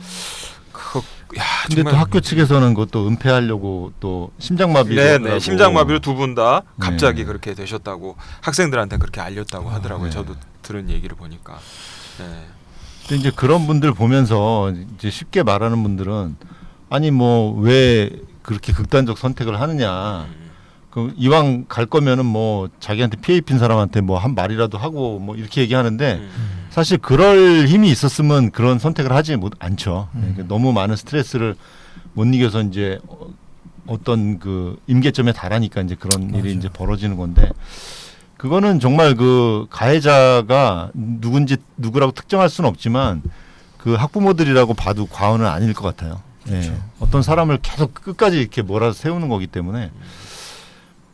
근데 정말 또 학교 측에서는 그것도 은폐하려고 또 심장마비를 네, 심장마비로 두 분 다 갑자기 네. 그렇게 되셨다고 학생들한테 그렇게 알렸다고 하더라고요. 네. 저도 들은 얘기를 보니까. 네. 근데 이제 그런 분들 보면서 이제 쉽게 말하는 분들은 아니 뭐 왜 그렇게 극단적 선택을 하느냐. 그 이왕 갈 거면은 뭐 자기한테 피해 입힌 사람한테 뭐 한 말이라도 하고 뭐 이렇게 얘기하는데 사실 그럴 힘이 있었으면 그런 선택을 하지 않죠. 그러니까 너무 많은 스트레스를 못 이겨서 이제 어떤 그 임계점에 달하니까 이제 그런 일이 이제 벌어지는 건데 그거는 정말 그 가해자가 누구라고 특정할 수는 없지만 그 학부모들이라고 봐도 과언은 아닐 것 같아요. 예. 어떤 사람을 계속 끝까지 이렇게 몰아서 세우는 거기 때문에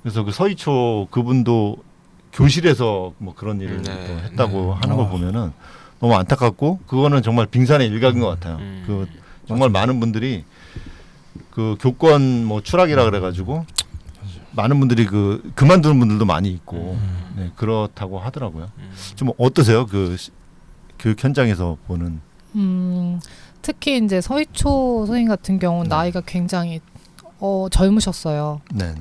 그래서 그 서희초 그분도 교실에서 뭐 그런 일을 또 했다고 하는 걸 보면은 너무 안타깝고 그거는 정말 빙산의 일각인 것 같아요. 그 정말 많은 분들이 그 교권 뭐 추락이라 그래가지고 많은 분들이 그만두는 분들도 많이 있고 네, 그렇다고 하더라고요. 좀 어떠세요? 그 교육 현장에서 보는. 특히 이제 서희초 선생님 같은 경우는 나이가 굉장히 젊으셨어요. 네네.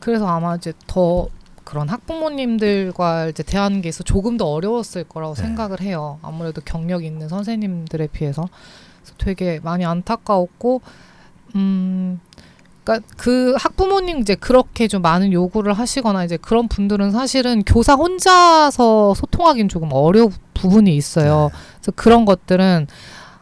그래서 아마 이제 더 그런 학부모님들과 이제 대하는 게 있어 조금 더 어려웠을 거라고 생각을 해요. 아무래도 경력이 있는 선생님들에 비해서. 그래서 되게 많이 안타까웠고, 그러니까 그 학부모님 이제 그렇게 좀 많은 요구를 하시거나 이제 그런 분들은 사실은 교사 혼자서 소통하기는 조금 어려운 부분이 있어요. 그래서 그런 것들은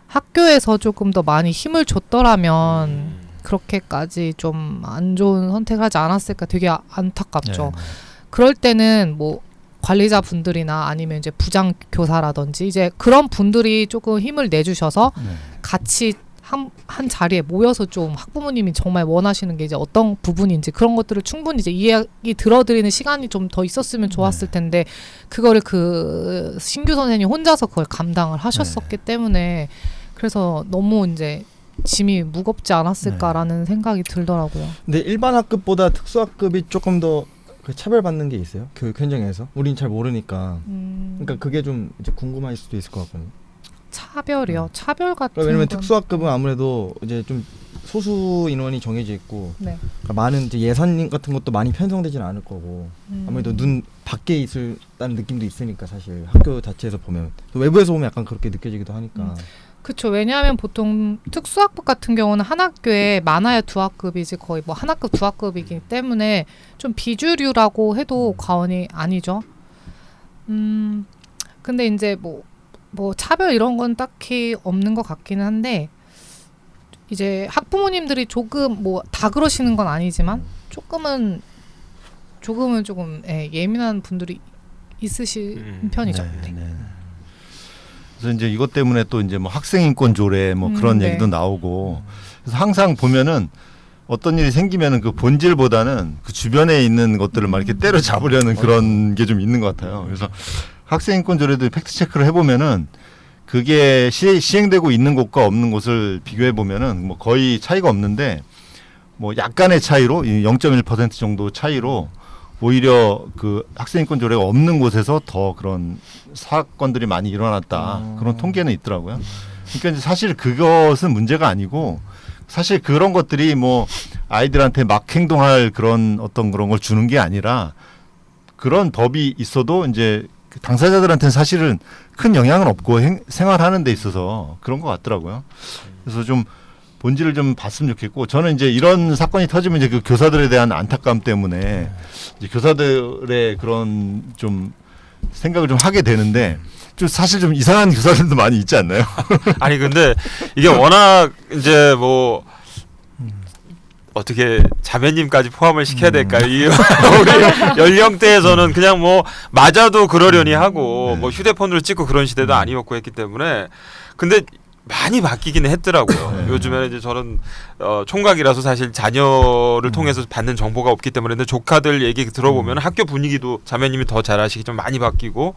학교에서 조금 더 많이 힘을 줬더라면 그렇게까지 좀 안 좋은 선택하지 않았을까 되게 안타깝죠. 네. 그럴 때는 뭐 관리자분들이나 아니면 이제 부장 교사라든지 이제 그런 분들이 조금 힘을 내주셔서 네. 같이 한 자리에 모여서 좀 학부모님이 정말 원하시는 게 이제 어떤 부분인지 그런 것들을 충분히 이제 이야기 들어드리는 시간이 좀 더 있었으면 좋았을 텐데 그거를 그 신규 선생님 혼자서 그걸 감당을 하셨었기 때문에 그래서 너무 이제 짐이 무겁지 않았을까라는 생각이 들더라고요. 근데 일반 학급보다 특수학급이 조금 더 그 차별받는 게 있어요. 교육 현장에서. 우린 잘 모르니까. 그러니까 그게 좀 이제 궁금할 수도 있을 것 같거든요. 차별이요. 차별 같은 왜냐면 건 특수학급은 아무래도 이제 좀 소수 인원이 정해져 있고 네. 그러니까 많은 이제 예산 같은 것도 많이 편성되지는 않을 거고 아무래도 눈 밖에 있다는 느낌도 있으니까 사실 학교 자체에서 보면 또 외부에서 보면 약간 그렇게 느껴지기도 하니까 그렇죠. 왜냐하면 보통 특수학급 같은 경우는 한 학교에 많아야 두 학급이지 거의 뭐 한 학급 두 학급이기 때문에 좀 비주류라고 해도 과언이 아니죠. 근데 이제 뭐 차별 이런 건 딱히 없는 것 같기는 한데 이제 학부모님들이 조금 뭐 다 그러시는 건 아니지만 조금은 조금 예민한 분들이 있으신 편이죠. 네, 네. 그래서 이제 이것 때문에 또 이제 뭐 학생 인권 조례 뭐 그런 네. 얘기도 나오고 그래서 항상 보면은 어떤 일이 생기면은 그 본질보다는 그 주변에 있는 것들을 막 이렇게 때려 잡으려는 그런 게 좀 있는 것 같아요. 그래서 학생 인권 조례도 팩트 체크를 해보면은 그게 시행되고 있는 곳과 없는 곳을 비교해 보면은 뭐 거의 차이가 없는데 뭐 약간의 차이로 0.1% 정도 차이로 오히려 그 학생 인권 조례가 없는 곳에서 더 그런 사건들이 많이 일어났다 그런 통계는 있더라고요. 그러니까 이제 사실 그것은 문제가 아니고 사실 그런 것들이 뭐 아이들한테 막 행동할 그런 어떤 그런 걸 주는 게 아니라 그런 법이 있어도 이제 당사자들한테는 사실은 큰 영향은 없고 생활하는 데 있어서 그런 것 같더라고요. 그래서 좀 본질을 좀 봤으면 좋겠고 저는 이제 이런 사건이 터지면 이제 그 교사들에 대한 안타까움 때문에 이제 교사들의 그런 좀 생각을 좀 하게 되는데 좀 사실 좀 이상한 교사들도 많이 있지 않나요? 아니 근데 이게 워낙 이제 뭐 어떻게 자매님까지 포함을 시켜야 될까요? 이 우리 연령대에서는 그냥 뭐 맞아도 그러려니 하고 뭐 휴대폰으로 찍고 그런 시대도 아니었고 했기 때문에 근데 많이 바뀌긴 했더라고요. 요즘에는 이제 저는 총각이라서 사실 자녀를 통해서 받는 정보가 없기 때문에 근데 조카들 얘기 들어보면 학교 분위기도 자매님이 더 잘 아시겠지만 많이 바뀌고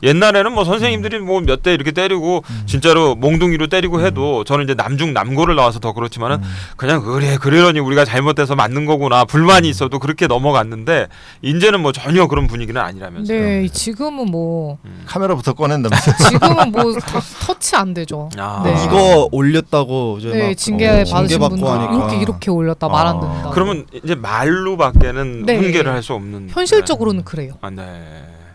옛날에는 뭐 선생님들이 뭐 몇 대 이렇게 때리고 진짜로 몽둥이로 때리고 해도 저는 이제 남중 남고를 나와서 더 그렇지만은 그냥 그러려니 우리가 잘못돼서 맞는 거구나 불만이 있어도 그렇게 넘어갔는데 이제는 뭐 전혀 그런 분위기는 아니라면서요. 네, 지금은 뭐 카메라부터 꺼낸다면서. 지금은 뭐 터치 안 되죠. 네. 이거 올렸다고 이제 네, 막 징계 받으신 징계받고 분들 하니까 이렇게 올렸다 말 안 된다. 그러면 이제 말로밖에는 네. 훈계를 할 수 없는. 현실적으로는 그래요. 아, 네.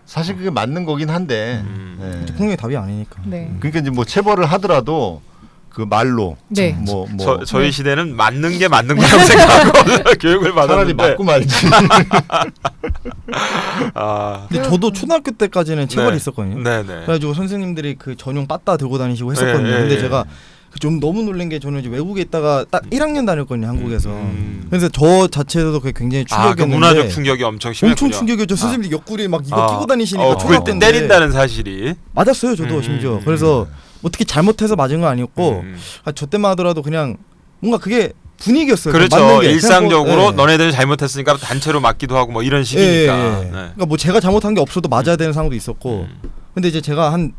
사실 그게 맞는 거긴 한데 네. 폭력이 답이 아니니까. 네. 그러니까 이제 뭐 체벌을 하더라도 그 말로 네. 뭐 저희 네. 시대는 맞는 게 맞는 거라고 생각하고 교육을 차라리 받았는데. 맞고 말지. 아, 근데 저도 초등학교 때까지는 체벌이 네. 있었거든요. 네네. 그래가지고 선생님들이 그 전용 빠따 들고 다니시고 했었거든요. 네, 근데 네, 제가 좀 너무 놀란 게 저는 이제 외국에 있다가 딱 1학년 다녔거든요, 한국에서. 음. 그래서 저 자체도 그게 굉장히 그 충격이었는데. 문화적 충격이 엄청 심했군요. 엄청 충격이었죠. 선생님들이 옆구리에 막 이거 끼고 다니시니까 그걸 초등학교인데 때린다는 사실이. 맞았어요, 저도 심지어. 그래서 어떻게 잘못해서 맞은 건 아니었고 저 때만 하더라도 그냥 뭔가 그게 분위기였어요. 그렇죠. 맞는 게. 일상적으로 그냥 뭐, 너네들이 잘못했으니까 단체로 맞기도 하고 뭐 이런 예, 식이니까. 예, 예. 네. 그러니까 뭐 제가 잘못한 게 없어도 맞아야 되는 상황도 있었고. 근데 이제 제가 한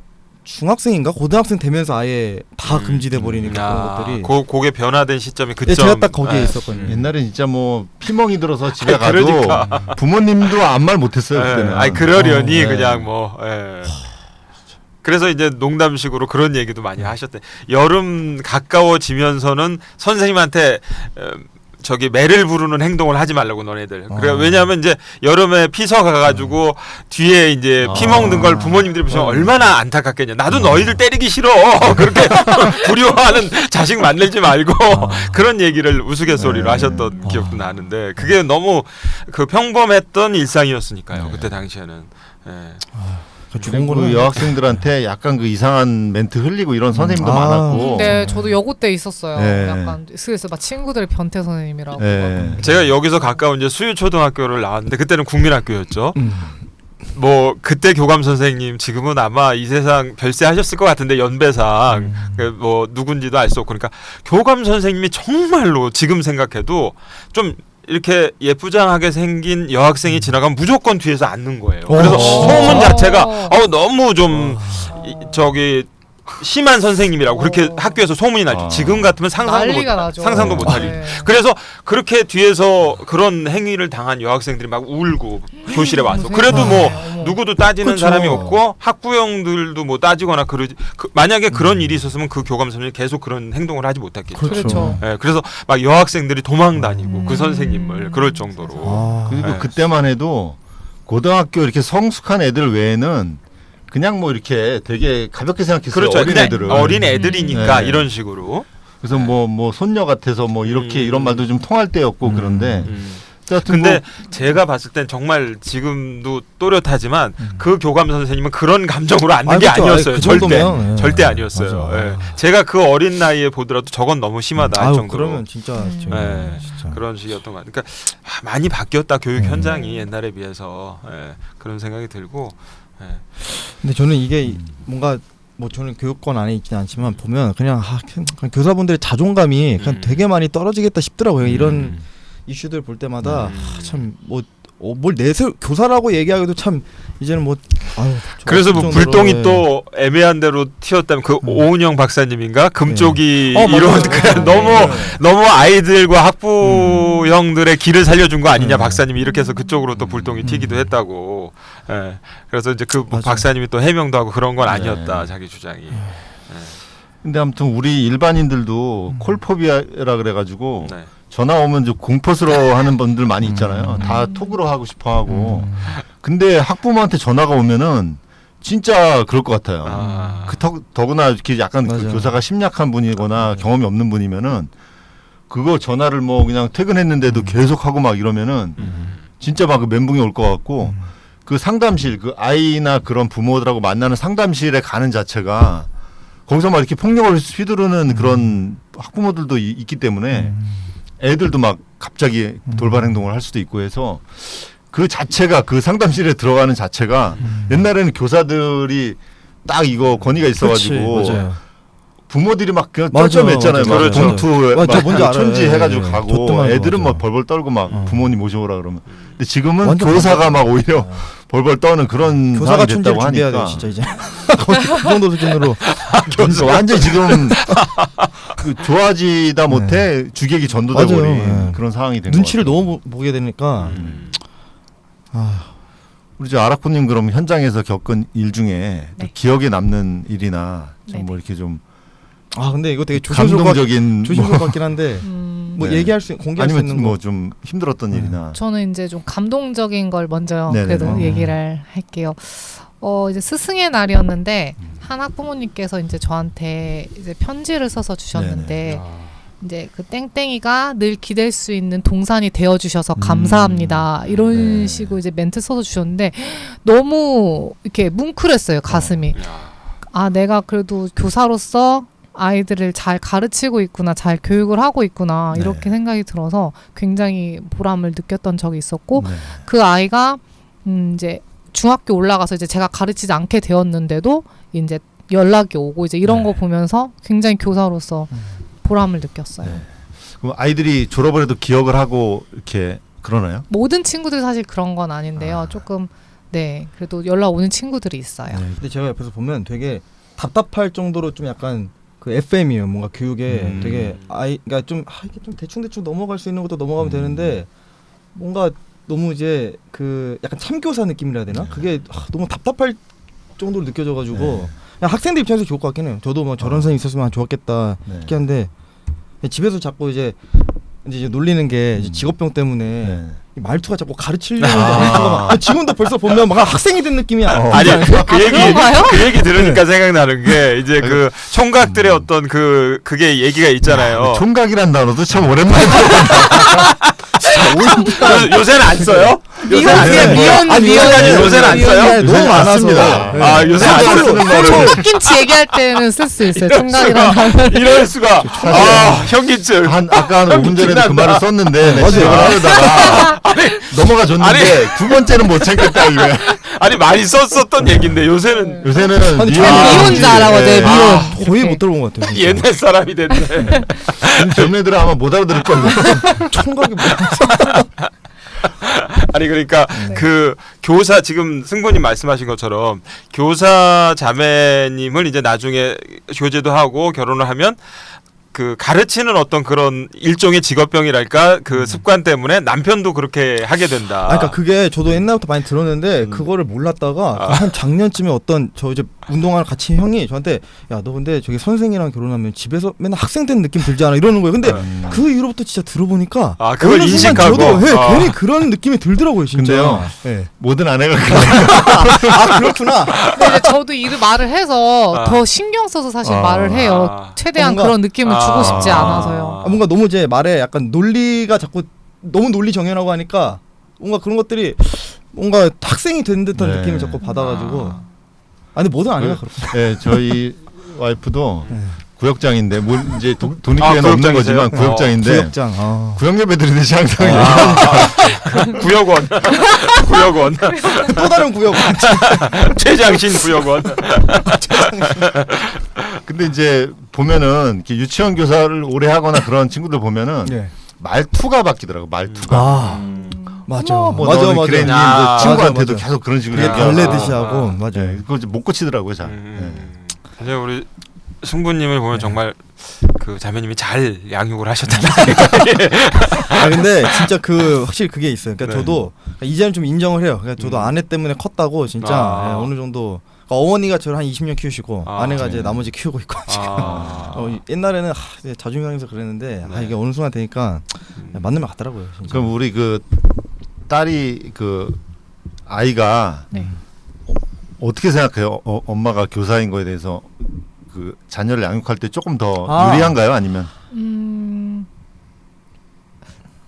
중학생인가 고등학생 되면서 아예 다 금지돼 버리니까 그런 것들이. 그게 변화된 시점이 그점. 예, 제가 딱 거기에 있었거든요. 옛날엔 진짜 뭐 피멍이 들어서 집에 가도 그러니까. 부모님도 아무 말 못했어요 그때는. 아니 그러려니 네. 그냥 뭐. 예. 그래서 이제 농담식으로 그런 얘기도 많이 하셨대. 여름 가까워지면서는 선생님한테 저기 매를 부르는 행동을 하지 말라고 너네들. 그래 왜냐하면 이제 여름에 피서 가가지고 뒤에 이제 피 먹는 걸 부모님들이 보시면 얼마나 안타깝겠냐. 나도 너희들 때리기 싫어. 그렇게 두려워하는 자식 만들지 말고 그런 얘기를 우스갯소리로 하셨던 기억도 나는데 그게 너무 그 평범했던 일상이었으니까요. 그때 당시에는. 예. 좋은 그 거는 여학생들한테 약간 그 이상한 멘트 흘리고 이런 선생님도 많았고. 네, 저도 여고 때 있었어요. 네. 약간 그래서 막 친구들 변태 선생님이라고. 네. 제가 여기서 가까운 이제 수유초등학교를 나왔는데 그때는 국민학교였죠. 뭐 그때 교감 선생님 지금은 아마 이 세상 별세하셨을 것 같은데 연배상 뭐 누군지도 알 수 없고 그러니까 교감 선생님이 정말로 지금 생각해도 좀 이렇게 예쁘장하게 생긴 여학생이 지나가면 무조건 뒤에서 앉는 거예요. 그래서 소문 자체가 너무 좀 저기 심한 선생님이라고 그렇게 학교에서 소문이 나죠. 지금 같으면 난리가 나죠. 상상도 못할 일. 네. 그래서 그렇게 뒤에서 그런 행위를 당한 여학생들이 막 울고 교실에 와서 그래도 뭐 누구도 따지는 그쵸. 사람이 없고 학부형들도 뭐 따지거나 그러지. 만약에 그런 일이 있었으면 그 교감 선생님이 계속 그런 행동을 하지 못했겠죠. 그렇죠. 예, 그래서 막 여학생들이 도망 다니고 그 선생님을 그럴 정도로. 그리고 네. 그때만 해도 고등학교 이렇게 성숙한 애들 외에는 그냥 뭐 이렇게 되게 가볍게 생각했어요. 그렇죠. 어린 그냥 애들을. 어린 애들이니까 네. 이런 식으로. 그래서 뭐 손녀 같아서 뭐 이렇게 이런 말도 좀 통할 때였고 그런데. 하여튼 근데 제가 봤을 땐 정말 지금도 또렷하지만 그 교감 선생님은 그런 감정으로 앉는 게 그렇죠. 아니었어요. 그 절대. 정도면, 예. 절대 아니었어요. 맞아. 예. 제가 그 어린 나이에 보더라도 저건 너무 심하다 할 아유, 정도로. 그러면 진짜 진짜. 그런 식이었던 것 같아요. 그러니까 많이 바뀌었다 교육 현장이 옛날에 비해서 그런 생각이 들고. 근데 저는 이게 뭔가 뭐 저는 교육권 안에 있지는 않지만 보면 그냥 교사분들의 자존감이 그냥 되게 많이 떨어지겠다 싶더라고요. 이런 이슈들 볼 때마다 참 뭐 뭘 내세 교사라고 얘기하기도 참 이제는 뭐 그래서 뭐 불똥이 또 애매한 대로 튀었다면 그 오은영 박사님인가 금쪽이 이런 맞아요. 그냥 너무 아이들과 학부형들의 길을 살려준 거 아니냐 박사님이 이렇게 해서 그쪽으로 또 불똥이 튀기도 했다고. 예. 그래서 이제 그 박사님이 또 해명도 하고 그런 건 아니었다 자기 주장이. 근데 아무튼 우리 일반인들도 콜포비아라 그래가지고 네. 전화 오면 좀 공포스러워하는 분들 많이 있잖아요. 다 톡으로 하고 싶어하고. 근데 학부모한테 전화가 오면은 진짜 그럴 것 같아요. 더구나 이렇게 약간 그 교사가 심약한 분이거나 경험이 없는 분이면은 그거 전화를 뭐 그냥 퇴근했는데도 계속 하고 막 이러면은 진짜 막 그 멘붕이 올 것 같고 그 상담실 그 아이나 그런 부모들하고 만나는 상담실에 가는 자체가 거기서 막 이렇게 폭력을 휘두르는 그런 학부모들도 있기 때문에 애들도 막 갑자기 돌발 행동을 할 수도 있고 해서 그 자체가 그 상담실에 들어가는 자체가 옛날에는 교사들이 딱 이거 권위가 있어가지고 부모들이 막 그냥 쩔쩔맸잖아요. 막 그렇죠. 봉투에 막 뭔지 알아요. 촌지 해가지고 가고 애들은 막 벌벌 떨고 막 부모님 모셔오라 그러면. 근데 지금은 교사가 막 오히려 벌벌 떠는 그런 교사가 상황이 됐다고 준비해야 하니까. 돼 진짜 이제 그 정도 수준으로 그러니까 완전히 지금 그 좋아지다 못해 주객이 전도돼 버린 그런 상황이 된 것 눈치를 같아요. 너무 보게 되니까 우리 저 아라코님 그럼 현장에서 겪은 일 중에 또 기억에 남는 일이나 좀 뭐 이렇게 좀 근데 이거 되게 조심스러울 감동적인 것 같긴 한데 뭐 네. 얘기할 수 공개할 수 있는 아니면 거 뭐 좀 힘들었던 일이나. 저는 이제 좀 감동적인 걸 먼저 네네네. 그래도 얘기를 할게요. 이제 스승의 날이었는데 한 학부모님께서 이제 저한테 이제 편지를 써서 주셨는데 이제 그 땡땡이가 늘 기댈 수 있는 동산이 되어 주셔서 감사합니다. 이런 식으로 이제 멘트 써서 주셨는데 너무 이렇게 뭉클했어요, 가슴이. 내가 그래도 교사로서 아이들을 잘 가르치고 있구나, 잘 교육을 하고 있구나 이렇게 생각이 들어서 굉장히 보람을 느꼈던 적이 있었고 그 아이가 이제 중학교 올라가서 이제 제가 가르치지 않게 되었는데도 이제 연락이 오고 이제 이런 거 보면서 굉장히 교사로서 보람을 느꼈어요. 그럼 아이들이 졸업을 해도 기억을 하고 이렇게 그러나요? 모든 친구들 사실 그런 건 아닌데요. 조금 그래도 연락 오는 친구들이 있어요. 근데 제가 옆에서 보면 되게 답답할 정도로 좀 약간 그 FM이에요. 뭔가 교육에 되게 그러니까 좀 이게 좀 대충 넘어갈 수 있는 것도 넘어가면 되는데 뭔가 너무 이제 그 약간 참교사 느낌이라 해야 되나? 그게 너무 답답할 정도로 느껴져가지고 그냥 학생들 입장에서 좋을 것 같긴 해요. 저도 뭐 저런 선생님 있었으면 좋았겠다 싶긴 한데 집에서 자꾸 이제 이제 놀리는 게 이제 직업병 때문에 네. 이 말투가 자꾸 가르치려는 말투가 막 지금도 벌써 보면 막 학생이 된 느낌이야. 아니 그런가요? 그 얘기 들으니까 생각나는 게 이제 그 총각들의 어떤 그게 얘기가 있잖아요. 총각이란 단어도 참 오랜만에 요새는 안 써요? 요새는 안 써요? 요새는 안 써요? 너무 많습니다. 아 요새 안 쓰는 말을 현김치 얘기할 때는 쓸 수 있어요. 총각이랑 하면. 이럴 수가. 아 현기증. 아까 한 5분 전에도 그 말을 썼는데 내가 맞아요. 기억을 하려다가 넘어가 줬는데 두 번째는 못 참겠다 이거야. 아니 많이 썼었던 얘기인데 요새는 요새는 아니, 미혼자라고 하죠. 네. 미혼. 거의 못 들어본 것 같아요. 진짜. 옛날 사람이 됐네. 젊은이들은 아마 못 알아들을 걸요. 총각이 뭐 아니 그러니까 그 교사 지금 승부님 말씀하신 것처럼 교사 자매님을 이제 나중에 교제도 하고 결혼을 하면 그 가르치는 어떤 그런 일종의 직업병이랄까 그 습관 때문에 남편도 그렇게 하게 된다. 그러니까 그게 저도 옛날부터 많이 들었는데 그거를 몰랐다가 한 작년쯤에 어떤 저 이제 운동하는 같이 형이 저한테 야 너 근데 저기 선생이랑 결혼하면 집에서 맨날 학생 된 느낌 들지 않아 이러는 거예요. 근데 그 이후로부터 진짜 들어보니까 그걸 어느 순간 인식하고 저도 괜히 그런 느낌이 들더라고요 진짜. 근데요. 네. 모든 아내가 아 그렇구나. 근데 저도 이 말을 해서 더 신경 써서 사실 말을 해요. 최대한 뭔가- 그런 느낌을 주고 싶지 않아서요. 뭔가 너무 제 말에 약간 논리가 자꾸 너무 논리 정연하고 하니까 뭔가 그런 것들이 뭔가 학생이 된 듯한 네. 느낌을 자꾸 받아가지고. 아니 모든 아내가 그렇고. 네, 저희 와이프도 구역장인데 뭐 이제 돈이 아, 는 없는 구역장이세요? 거지만 구역장인데 구역장. 아. 구역 예배 드리듯이 항상 구역원. 구역원. 또 다른 구역. 최장신 구역원. 근데 이제 보면은 이렇게 유치원 교사를 오래 하거나 그런 친구들 보면은 네. 말투가 바뀌더라고 말투가. 아 맞아. 뭐 맞아 너는 맞아. 그랬니? 뭐 아, 친구한테도 맞아. 계속 그런 식으로 그게 얘기하고. 달래듯이 하고 맞아요. 네, 그거 이제 못 고치더라고요 잘. 이제 우리 승부님을 보면 정말 그 자매님이 잘 양육을 하셨다는 아 근데 진짜 그 확실히 그게 있어요. 그러니까 네. 저도 이제는 좀 인정을 해요. 그러니까 저도 아내 때문에 컸다고 진짜 아. 어느 정도. 그러니까 어머니가 저를 한 20년 키우시고 아, 아내가 네. 이제 나머지 키우고 있고 지금. 아. 옛날에는 자존심 상해서 그랬는데 네. 이게 어느 순간 되니까 맞는 말 같더라고요. 진짜. 그럼 우리 그 딸이 그 아이가 네. 어떻게 생각해요? 엄마가 교사인 거에 대해서 그 자녀를 양육할 때 조금 더 아. 유리한가요? 아니면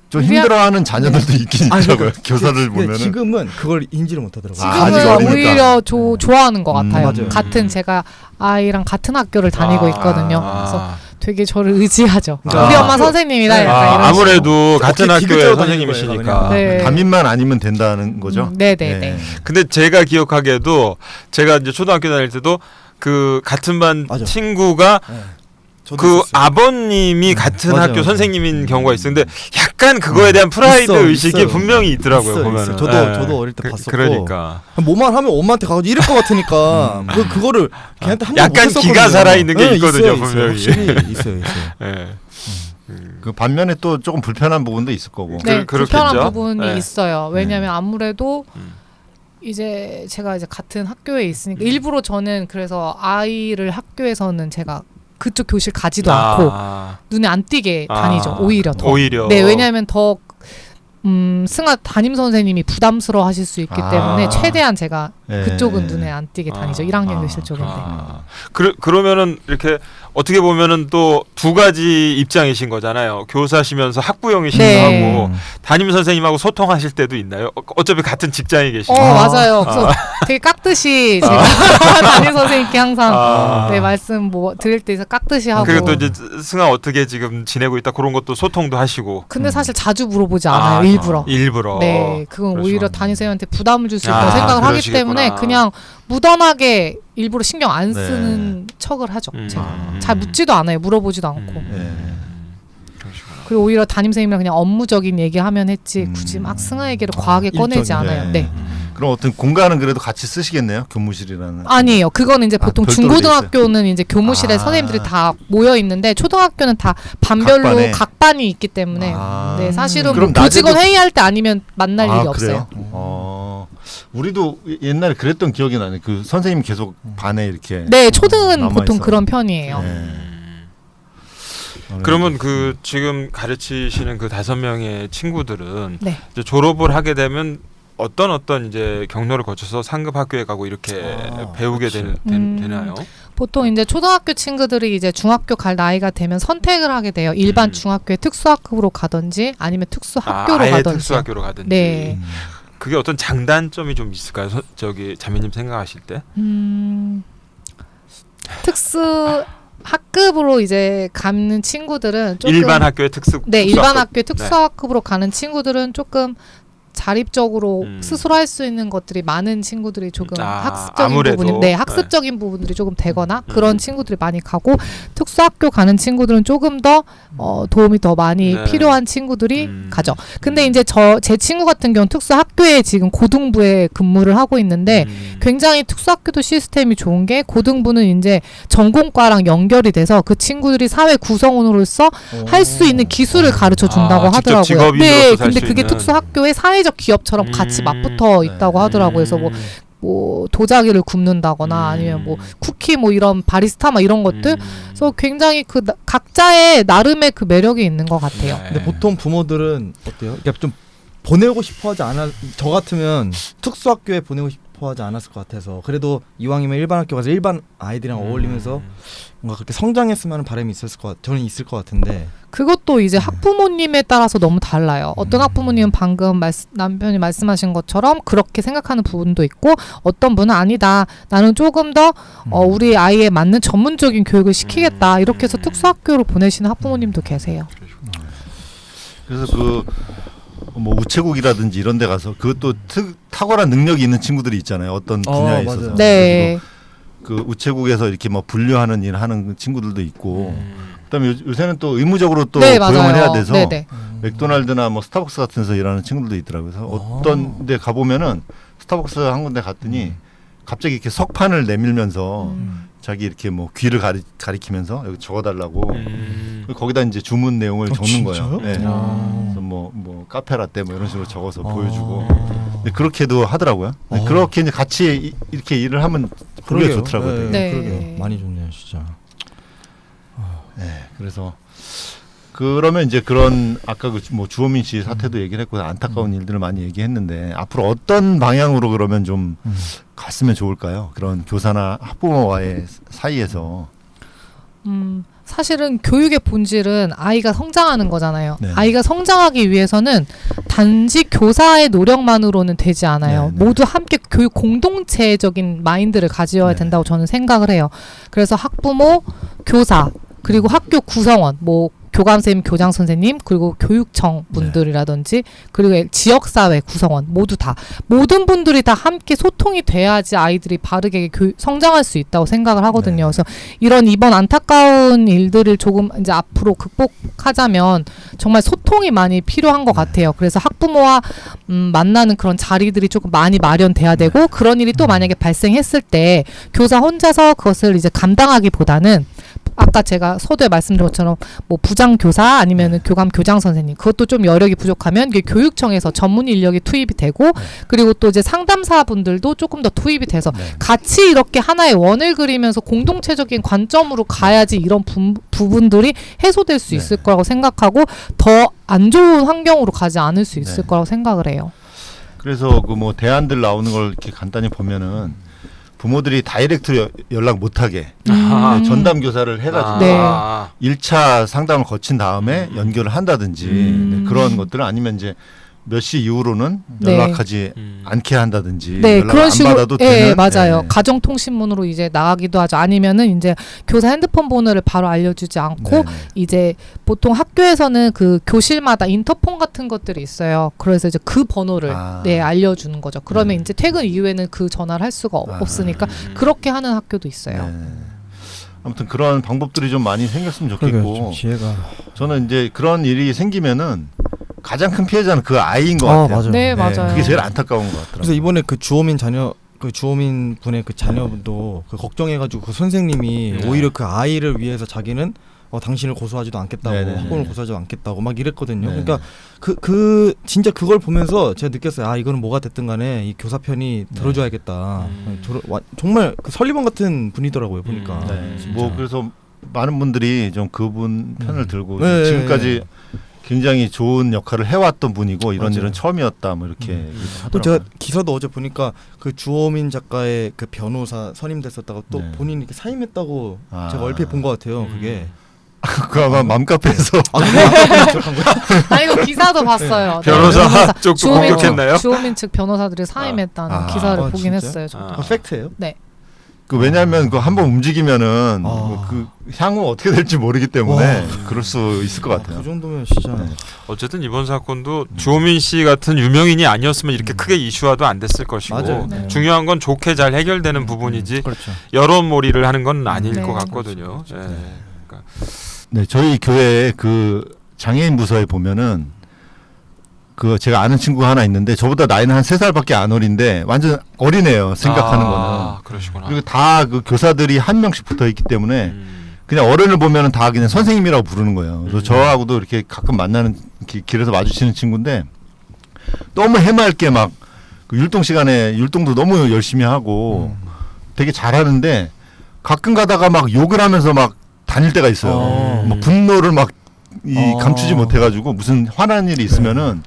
좀 유리한- 힘들어하는 자녀들도 있긴 있더라고요. 교사를 근데 보면은. 지금은 그걸 인지를 못하더라고요. 아직 지금은 어리니까. 오히려 좋아하는 것 같아요. 맞아요. 같은 제가 아이랑 같은 학교를 다니고 있거든요. 그래서 되게 저를 의지하죠. 아. 우리 엄마 선생님이다. 네. 약간 이런 아무래도 같은 어떻게 학교의 디귿자로 선생님이시니까. 다니는 거예요, 네. 담임만 아니면 된다는 거죠. 네네네. 근데 제가 기억하기에도 제가 이제 초등학교 다닐 때도 그 같은 반 맞아. 친구가 네. 저도 그 있었어요. 아버님이 같은 맞아요, 학교 맞아요. 선생님인 경우가 있었는데 약간 그거에 대한 프라이드 있어, 의식이 있어요. 분명히 있더라고요. 있어요, 보면은. 있어요. 저도 어릴 때 봤었고. 그러니까 뭐만 하면 엄마한테 가서 이럴 것 같으니까 그거를 걔한테 한번 약간 기가 살아있는 게 있거든요, 분명히. 확실히 있어요. 예. 그 반면에 또 조금 불편한 부분도 있을 거고. 네, 그렇겠죠. 불편한 부분이 네. 있어요. 왜냐하면 아무래도 음. 이제 제가 이제 같은 학교에 있으니까 일부러 저는 그래서 아이를 학교에서는 제가 그쪽 교실 가지도 않고 눈에 안 띄게 다니죠. 오히려 더. 오히려. 네, 왜냐하면 더 승아 담임 선생님이 부담스러워 하실 수 있기 때문에 최대한 제가 네. 그쪽은 눈에 안 띄게 다니죠. 1학년 아, 교실 쪽인데. 그러면은 이렇게 어떻게 보면은 또 두 가지 입장이신 거잖아요. 교사시면서 학부형이시기도 네. 하고 담임 선생님하고 소통하실 때도 있나요? 어차피 같은 직장에 계시고. 맞아요. 그래서 되게 깍듯이 제가 담임 선생님께 항상 네, 말씀 뭐 드릴 때 깍듯이 하고. 그리고 또 이제 승아 어떻게 지금 지내고 있다 그런 것도 소통도 하시고. 근데 사실 자주 물어보지 않아요. 일부러. 일부러. 네, 그건 그러시구나. 오히려 담임 선생님한테 부담을 줄 수 있다고 생각을 하기 그러시겠구나. 때문에 그냥 무던하게 일부러 신경 안 네. 쓰는 척을 하죠. 제가 음. 잘 묻지도 않아요. 물어보지도 않고. 네. 그러시구나. 그리고 오히려 담임 선생님이랑 그냥 업무적인 얘기하면 했지 굳이 막 승아 얘기를 과하게 꺼내지 일적인, 않아요. 네. 네. 그럼 어떤 공간은 그래도 같이 쓰시겠네요. 교무실이라는. 아니에요. 그거는 이제 보통 별도로 돼 중고등학교는 이제 교무실에 아. 선생님들이 다 모여 있는데 초등학교는 다 반별로 각반에. 각반이 있기 때문에 아. 네, 사실은 그럼 뭐 교직원 낮에도- 회의할 때 아니면 만날 일이 없어요. 그래요? 우리도 옛날에 그랬던 기억이 나네. 그 선생님 계속 반에 이렇게. 네, 초등은 남아있어요. 보통 그런 편이에요. 네. 그러면 그 지금 가르치시는 그 5명의 친구들은 네. 이제 졸업을 하게 되면 어떤 이제 경로를 거쳐서 상급 학교에 가고 이렇게 배우게 되나요? 보통 이제 초등학교 친구들이 이제 중학교 갈 나이가 되면 선택을 하게 돼요. 일반 중학교에 특수학급으로 가든지 아니면 특수학교로 아예 가든지. 특수학교로 가든지. 네. 그게 어떤 장단점이 좀 있을까요? 저기 자매님 생각하실 때? 특수 학급으로 이제 가는 친구들은 조금 일반 학교의 네, 일반 특수학급. 학교에 특수학급으로 가는 친구들은 조금 자립적으로 스스로 할 수 있는 것들이 많은 친구들이 조금 학습적인 아무래도, 부분이 네, 학습적인 부분들이 조금 되거나 그런 친구들이 많이 가고 특수학교 가는 친구들은 조금 더 도움이 더 많이 네. 필요한 친구들이 가죠. 근데 이제 제 친구 같은 경우는 특수학교에 지금 고등부에 근무를 하고 있는데 굉장히 특수학교도 시스템이 좋은 게 고등부는 이제 전공과랑 연결이 돼서 그 친구들이 사회 구성원으로서 할 수 있는 기술을 가르쳐 준다고 직접 하더라고요. 직업인으로서 네, 살 근데 수 그게 있는. 특수학교의 사회적 기업처럼 같이 맞붙어 있다고 하더라고요. 그래서 뭐 도자기를 굽는다거나 아니면 뭐 쿠키 뭐 이런 바리스타 막 이런 것들. 그래서 굉장히 그 각자의 나름의 그 매력이 있는 것 같아요. 네. 근데 보통 부모들은 어때요? 그러니까 좀 보내고 싶어하지 않아. 저 같으면 특수학교에 보내고 싶어하지 않았을 것 같아서 그래도 이왕이면 일반 학교 가서 일반 아이들이랑 어울리면서 뭔가 그렇게 성장했으면 바람이 저는 있을 것 같은데. 그것도 이제 학부모님에 따라서 너무 달라요. 어떤 학부모님은 방금 남편이 말씀하신 것처럼 그렇게 생각하는 부분도 있고 어떤 분은 아니다. 나는 조금 더 우리 아이에 맞는 전문적인 교육을 시키겠다. 이렇게 해서 특수학교로 보내시는 학부모님도 계세요. 그래서 뭐 우체국이라든지 이런 데 가서 그것도 탁월한 능력이 있는 친구들이 있잖아요. 어떤 분야에 있어서. 맞아요. 네. 그 우체국에서 이렇게 뭐 분류하는 일 하는 친구들도 있고 그다음에 요새는 또 의무적으로 또 네, 고용을 맞아요. 해야 돼서 네네. 맥도날드나 뭐 스타벅스 같은 데서 일하는 친구들도 있더라고요. 그래서 어떤 데 가보면은 스타벅스 한 군데 갔더니 갑자기 이렇게 석판을 내밀면서 자기 이렇게 뭐 귀를 가리키면서 여기 적어달라고 거기다 이제 주문 내용을 적는 거예요. 네. 그래서 뭐 카페라떼 뭐 이런 식으로 적어서 보여주고 네, 그렇게도 하더라고요. 네, 그렇게 이제 같이 이렇게 일을 하면 그게 좋더라고요. 되게. 네. 그러게요. 많이 좋네요, 진짜. 네, 그래서 그러면 이제 그런 아까 뭐 주호민 씨 사태도 얘기를 했고 안타까운 일들을 많이 얘기했는데 앞으로 어떤 방향으로 그러면 좀 갔으면 좋을까요? 그런 교사나 학부모와의 사이에서. 사실은 교육의 본질은 아이가 성장하는 거잖아요. 네. 아이가 성장하기 위해서는 단지 교사의 노력만으로는 되지 않아요. 네, 네. 모두 함께 교육 공동체적인 마인드를 가져야 된다고 저는 생각을 해요. 그래서 학부모, 교사, 그리고 학교 구성원, 뭐 교감선생님, 교장선생님, 그리고 교육청 분들이라든지 그리고 지역사회 구성원 모두 다 모든 분들이 다 함께 소통이 돼야지 아이들이 바르게 성장할 수 있다고 생각을 하거든요. 그래서 이번 안타까운 일들을 조금 이제 앞으로 극복하자면 정말 소통이 많이 필요한 것 같아요. 그래서 학부모와 만나는 그런 자리들이 조금 많이 마련돼야 되고 그런 일이 또 만약에 발생했을 때 교사 혼자서 그것을 이제 감당하기보다는 아까 제가 서두에 말씀드린 것처럼 뭐 부장 교사 아니면은 교감 교장 선생님 그것도 좀 여력이 부족하면 이게 교육청에서 전문 인력이 투입이 되고 그리고 또 이제 상담사 분들도 조금 더 투입이 돼서 같이 이렇게 하나의 원을 그리면서 공동체적인 관점으로 가야지 이런 부분들이 해소될 수 있을 거라고 생각하고 더 안 좋은 환경으로 가지 않을 수 있을 거라고 생각을 해요. 그래서 그 뭐 대안들 나오는 걸 이렇게 간단히 보면은 부모들이 다이렉트로 연락 못하게 전담 교사를 해가지고 네. 1차 상담을 거친 다음에 연결을 한다든지 네, 그런 것들은 아니면 이제 몇 시 이후로는 네. 연락하지 않게 한다든지 네, 연락을 그런 안 식으로 받아도 예, 되는 맞아요. 네. 가정통신문으로 이제 나가기도 하죠. 아니면은 이제 교사 핸드폰 번호를 바로 알려주지 않고 네네. 이제 보통 학교에서는 그 교실마다 인터폰 같은 것들이 있어요. 그래서 이제 그 번호를 알려주는 거죠. 그러면 이제 퇴근 이후에는 그 전화를 할 수가 없으니까 그렇게 하는 학교도 있어요. 네. 아무튼 그런 방법들이 좀 많이 생겼으면 좋겠고 좀 지혜가. 저는 이제 그런 일이 생기면은 가장 큰 피해자는 그 아이인 것 같아요. 맞아요. 네, 맞아요. 그게 제일 안타까운 것 같더라고요. 그래서 이번에 그 주호민 분의 그 자녀분도 그 걱정해가지고 그 선생님이 오히려 그 아이를 위해서 자기는 당신을 고소하지도 않겠다고 네네. 학원을 고소하지도 않겠다고 막 이랬거든요. 네. 그러니까 그 진짜 그걸 보면서 제가 느꼈어요. 아 이거는 뭐가 됐든 간에 이 교사 편이 들어줘야겠다. 정말 그 설리번 같은 분이더라고요 보니까. 네. 진짜. 뭐 그래서 많은 분들이 좀 그분 편을 들고 네, 지금까지 굉장히 좋은 역할을 해왔던 분이고 이런 맞아요. 일은 처음이었다 뭐 이렇게 또 하더라고요. 제가 기사도 어제 보니까 그 주호민 작가의 그 변호사 선임됐었다고 또 네. 본인이 이렇게 사임했다고 아. 제가 얼핏 본 것 같아요. 그게 그 아마 맘카페에서 아 이거 기사도 봤어요. 변호사 쪽도 공격했나요? 주호민 측 변호사들이 사임했다는 아. 기사를 아, 보긴 진짜요? 했어요. 저도. 그 팩트예요? 네. 그 왜냐하면 그 한번 움직이면은 아. 그 향후 어떻게 될지 모르기 때문에 와. 그럴 수 있을 것 같아요. 그 정도면 진짜 네. 어쨌든 이번 사건도 주호민 씨 같은 유명인이 아니었으면 이렇게 크게 이슈화도 안 됐을 것이고 맞아요. 네. 중요한 건 좋게 잘 해결되는 부분이지 그렇죠. 여론몰이를 하는 건 아닐 네. 것 같거든요. 예. 그러니까 네, 저희 교회에 그 장애인 부서에 보면은 그 제가 아는 친구가 하나 있는데 저보다 나이는 한 3살밖에 안 어린데 완전 어리네요. 생각하는 거는. 그러시구나. 그리고 다 그 교사들이 한 명씩 붙어 있기 때문에 그냥 어른을 보면은 다 그냥 선생님이라고 부르는 거예요. 그래서 저하고도 이렇게 가끔 만나는 길에서 마주치는 친구인데 너무 해맑게 막그 율동 시간에 율동도 너무 열심히 하고 되게 잘하는데 가끔 가다가 막 욕을 하면서 막 다닐 때가 있어요. 막 분노를 막 감추지 못해가지고 무슨 화난 일이 있으면은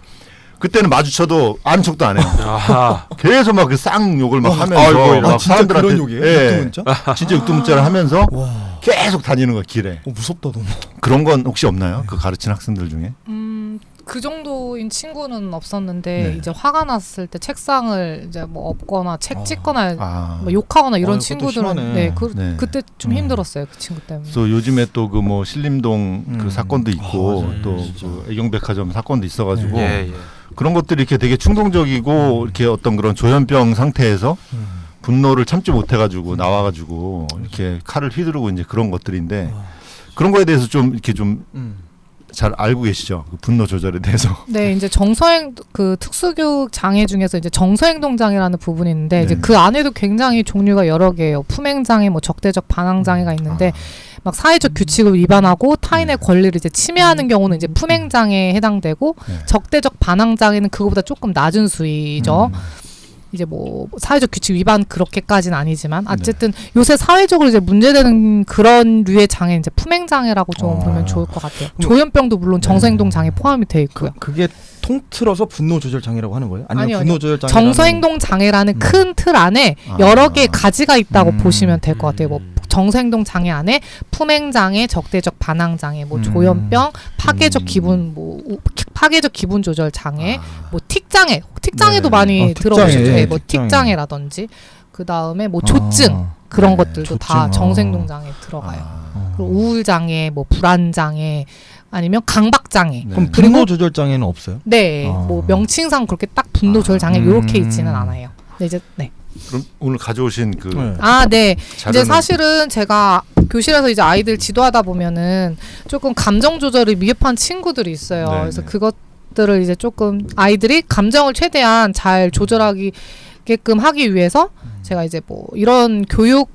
그때는 마주쳐도 아는 척도 안 해요. 아하. 계속 막 그 쌍욕을 막 하면서 아이고, 막 진짜 사람들한테 그런 욕이에요? 예, 육두문자? 진짜 육두문자를 하면서 와, 계속 다니는 거야 길에. 무섭다 너무. 그런 건 혹시 없나요? 그 가르치는 학생들 중에? 그 정도인 친구는 없었는데 네. 이제 화가 났을 때 책상을 이제 뭐 엎거나 책 찍거나 아. 뭐 욕하거나 이런 그것도 친구들은 심하네. 네, 네. 그때 좀 힘들었어요 그 친구 때문에. 또 요즘에 또 그 뭐 신림동 그 사건도 있고 맞아요. 또 진짜. 그 애경백화점 사건도 있어가지고 예, 예. 그런 것들이 이렇게 되게 충동적이고 이렇게 어떤 그런 조현병 상태에서 분노를 참지 못해가지고 나와가지고 이렇게 칼을 휘두르고 이제 그런 것들인데 그런 거에 대해서 좀 이렇게 좀 잘 알고 계시죠? 그 분노 조절에 대해서. 네, 이제 정서행 그 특수교육 장애 중에서 이제 정서행동 장애라는 부분이 있는데 이제 네. 그 안에도 굉장히 종류가 여러 개예요. 품행 장애, 뭐 적대적 반항 장애가 있는데 막 사회적 규칙을 위반하고 타인의 권리를 이제 침해하는 경우는 이제 품행 장애에 해당되고 네. 적대적 반항 장애는 그거보다 조금 낮은 수위죠. 이제 뭐 사회적 규칙 위반 그렇게까지는 아니지만 어쨌든 요새 사회적으로 이제 문제되는 그런 류의 장애 이제 품행 장애라고 좀 보면 좋을 것 같아요. 조현병도 물론 정서행동 장애 포함이 돼 있고요. 그게 통틀어서 분노 조절 장애라고 하는 거예요? 아니면 아니요, 분노 조절 장애 정서행동 장애라는 큰 틀 안에 여러 개의 가지가 있다고 보시면 될 것 같아요. 뭐 정서행동 장애 안에 품행 장애, 적대적 반항 장애, 뭐 조현병, 파괴적 기분 파괴적 기분 조절 장애, 뭐 틱 장애, 틱 장애도 네. 많이 틱 들어보셨죠? 장애, 네, 뭐 틱 틱 장애. 장애라든지 그 다음에 뭐 조증 그런 네, 것들도 다 조증. 정서행동 장애에 들어가요. 그리고 우울 장애, 뭐 불안 장애, 아니면 강박 장애. 네. 그럼 그리고- 분노 조절 장애는 없어요? 네, 아. 뭐 명칭상 그렇게 딱 분노 조절 장애 이렇게 있지는 않아요. 네, 이제 네. 그럼 오늘 가져오신 그 네. 아, 네. 이제 자료는- 사실은 제가 교실에서 이제 아이들 지도하다 보면은 조금 감정 조절을 미흡한 친구들이 있어요. 네, 그래서 네. 그것들을 이제 조금 아이들이 감정을 최대한 잘 조절하게끔 하기 위해서 제가 이제 뭐 이런 교육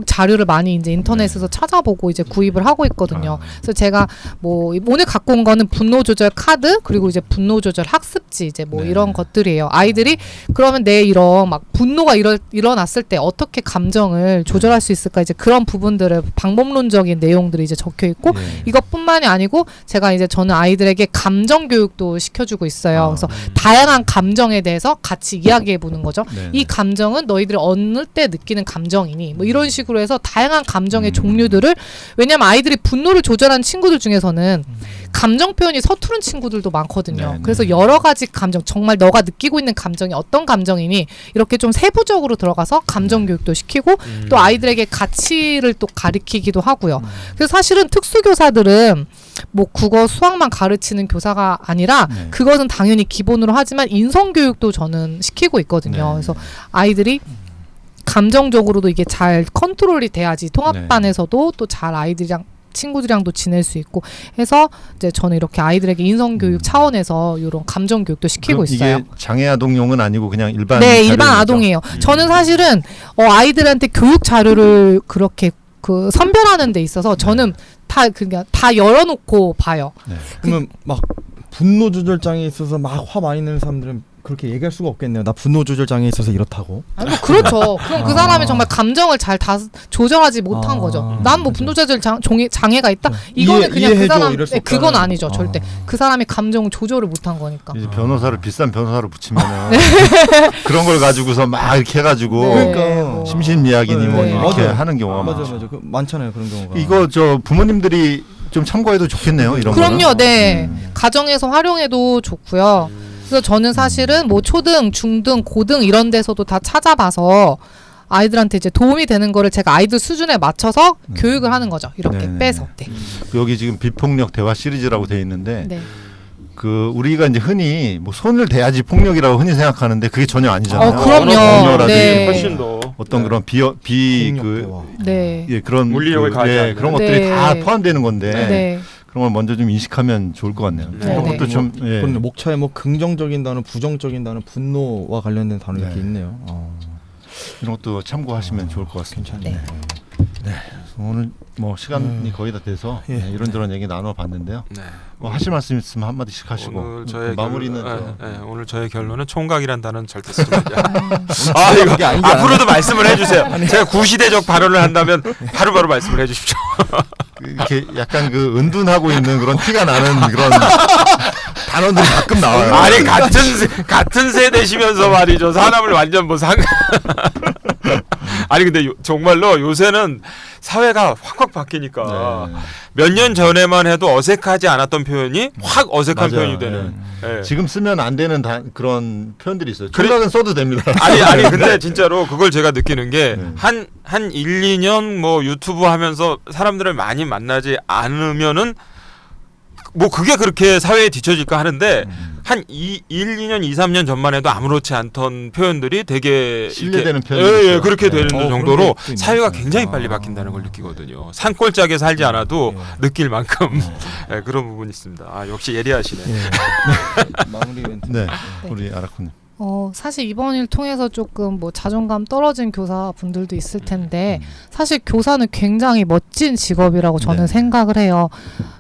자료를 많이 이제 인터넷에서 찾아보고 이제 구입을 하고 있거든요. 그래서 제가 뭐 오늘 갖고 온 거는 분노 조절 카드 그리고 이제 분노 조절 학습지 이제 뭐 네. 이런 것들이에요. 아이들이 그러면 내 이런 막 분노가 일어났을 때 어떻게 감정을 조절할 수 있을까 이제 그런 부분들을 방법론적인 내용들이 이제 적혀 있고 예. 이것뿐만이 아니고 제가 이제 저는 아이들에게 감정 교육도 시켜주고 있어요. 그래서 다양한 감정에 대해서 같이 이야기해 보는 거죠. 네, 이 네. 감정은 너희들이 어느 때 느끼는 감정이니 뭐 이런 식으로 해서 다양한 감정의 종류들을 왜냐면 아이들이 분노를 조절하는 친구들 중에서는 감정 표현이 서투른 친구들도 많거든요. 네, 그래서 네. 여러 가지 감정 정말 너가 느끼고 있는 감정이 어떤 감정이니 이렇게 좀 세부적으로 들어가서 감정 교육도 시키고 또 아이들에게 가치를 또 가르치기도 하고요. 그래서 사실은 특수교사들은 뭐 국어 수학만 가르치는 교사가 아니라 네. 그것은 당연히 기본으로 하지만 인성 교육도 저는 시키고 있거든요. 네. 그래서 아이들이 감정적으로도 이게 잘 컨트롤이 돼야지 통합반에서도 또 잘 아이들이랑 친구들이랑도 지낼 수 있고 해서 이제 저는 이렇게 아이들에게 인성 교육 차원에서 이런 감정 교육도 시키고 그럼 있어요. 이게 장애 아동용은 아니고 그냥 일반 네, 자료인 일반 거죠? 아동이에요. 저는 사실은 아이들한테 교육 자료를 그렇게 그 선별하는 데 있어서 저는 다 그냥 다 열어놓고 봐요. 네. 그러면 막 분노 조절 장애 있어서 막 화 많이 내는 사람들은 그렇게 얘기할 수가 없겠네요. 나 분노 조절 장애 있어서 이렇다고. 아니, 뭐 그렇죠. 그럼 그 사람이 정말 감정을 잘 조절하지 못한 거죠. 난 뭐 분노 조절 장애가 있다. 이거는 그냥 그 이해해줘, 사람 이럴 수 그건 없다는. 아니죠. 절대. 그 사람이 감정을 조절을 못한 거니까. 이제 변호사를 비싼 변호사를 붙이면은 그런 걸 가지고서 막 이렇게 해가지고 네, 그러니까. 뭐. 심신미약이니 뭐 네. 이렇게 맞아요. 하는 경우가 맞아 많죠. 맞아. 그 많잖아요 그런 경우가. 이거 저 부모님들이 좀 참고해도 좋겠네요. 이런 그럼요. 거는. 네. 가정에서 활용해도 좋고요. 그래서 저는 사실은 뭐 초등, 중등, 고등 이런 데서도 다 찾아봐서 아이들한테 이제 도움이 되는 거를 제가 아이들 수준에 맞춰서 교육을 하는 거죠. 이렇게 네네. 빼서. 네. 여기 지금 비폭력 대화 시리즈라고 돼 있는데 네. 그 우리가 이제 흔히 뭐 손을 대야지 폭력이라고 흔히 생각하는데 그게 전혀 아니잖아요. 그럼요. 언어라든지 네. 훨씬 더 어떤 네. 그런 폭력대화. 네. 예, 그런 물리력을 가하지 그런 않는. 것들이 네. 다 포함되는 건데 네. 그런 걸 먼저 좀 인식하면 좋을 것 같네요. 네. 그런 네. 것도 좀 예. 그런데 목차에 뭐 긍정적인 단어, 부정적인 단어, 분노와 관련된 단어 이렇게 네. 있네요. 이런 것도 참고하시면 좋을 것 같습니다. 괜찮네. 오늘 뭐 시간이 거의 다 돼서 예. 네, 이런저런 얘기 나눠봤는데요. 네. 뭐 하실 말씀 있으면 한마디씩 하시고 오늘 저의 마무리는 오늘 저의 결론은 총각이란 단어는 절대 쓰지 말자. 그게 아닌 게 앞으로도 말씀을 해주세요. 제가 구시대적 발언을 한다면 바로바로 말씀을 해주십시오. 이렇게 약간 그 은둔하고 있는 그런 티가 나는 그런 단어들이 가끔 나와요. 아니 같은 세대시면서 말이죠. 사람을 완전 뭐 상. 아니 근데 정말로 요새는 사회가 확확 바뀌니까 네. 몇 년 전에만 해도 어색하지 않았던 표현이 확 어색한 맞아요. 표현이 되는. 예. 지금 쓰면 안 되는 그런 표현들이 있어요. 총각은 써도 됩니다. 아니 근데 진짜로 그걸 제가 느끼는 게 네. 한 1, 2년 뭐 유튜브 하면서 사람들을 많이 만나지 않으면은 뭐 그게 그렇게 사회에 뒤처질까 하는데 한 1, 2년, 2, 3년 전만 해도 아무렇지 않던 표현들이 되게 신뢰되는 이렇게- 표현이 있어요. 그렇게 네. 되는 그런 정도로 게 또 있네. 사회가 굉장히 아. 빨리 바뀐다는 걸 느끼거든요. 산골짜기에 살지 않아도 느낄 만큼 예, 그런 부분이 있습니다. 아, 역시 예리하시네. 마무리 멘트. 네, 우리 아라코님. 사실 이번 일 통해서 조금 뭐 자존감 떨어진 교사분들도 있을 텐데 사실 교사는 굉장히 멋진 직업이라고 저는 네. 생각을 해요.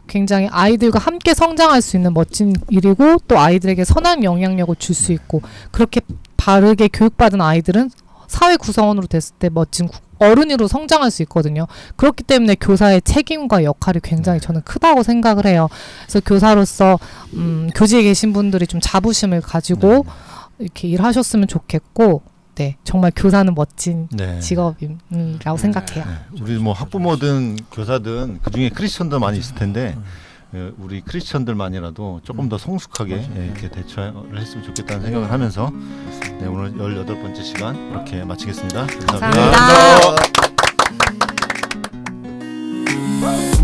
굉장히 아이들과 함께 성장할 수 있는 멋진 일이고 또 아이들에게 선한 영향력을 줄 수 있고 그렇게 바르게 교육받은 아이들은 사회 구성원으로 됐을 때 멋진 어른으로 성장할 수 있거든요. 그렇기 때문에 교사의 책임과 역할이 굉장히 저는 크다고 생각을 해요. 그래서 교사로서 교직에 계신 분들이 좀 자부심을 가지고 이렇게 일하셨으면 좋겠고, 네 정말 교사는 멋진 네. 직업이라고 생각해요. 네. 우리 뭐 학부모든 교사든 그 중에 크리스천도 많이 있을 텐데 우리 크리스천들만이라도 조금 더 성숙하게 이렇게 대처를 했으면 좋겠다는 생각을 하면서 네, 오늘 18번째 시간 이렇게 마치겠습니다. 감사합니다. 감사합니다.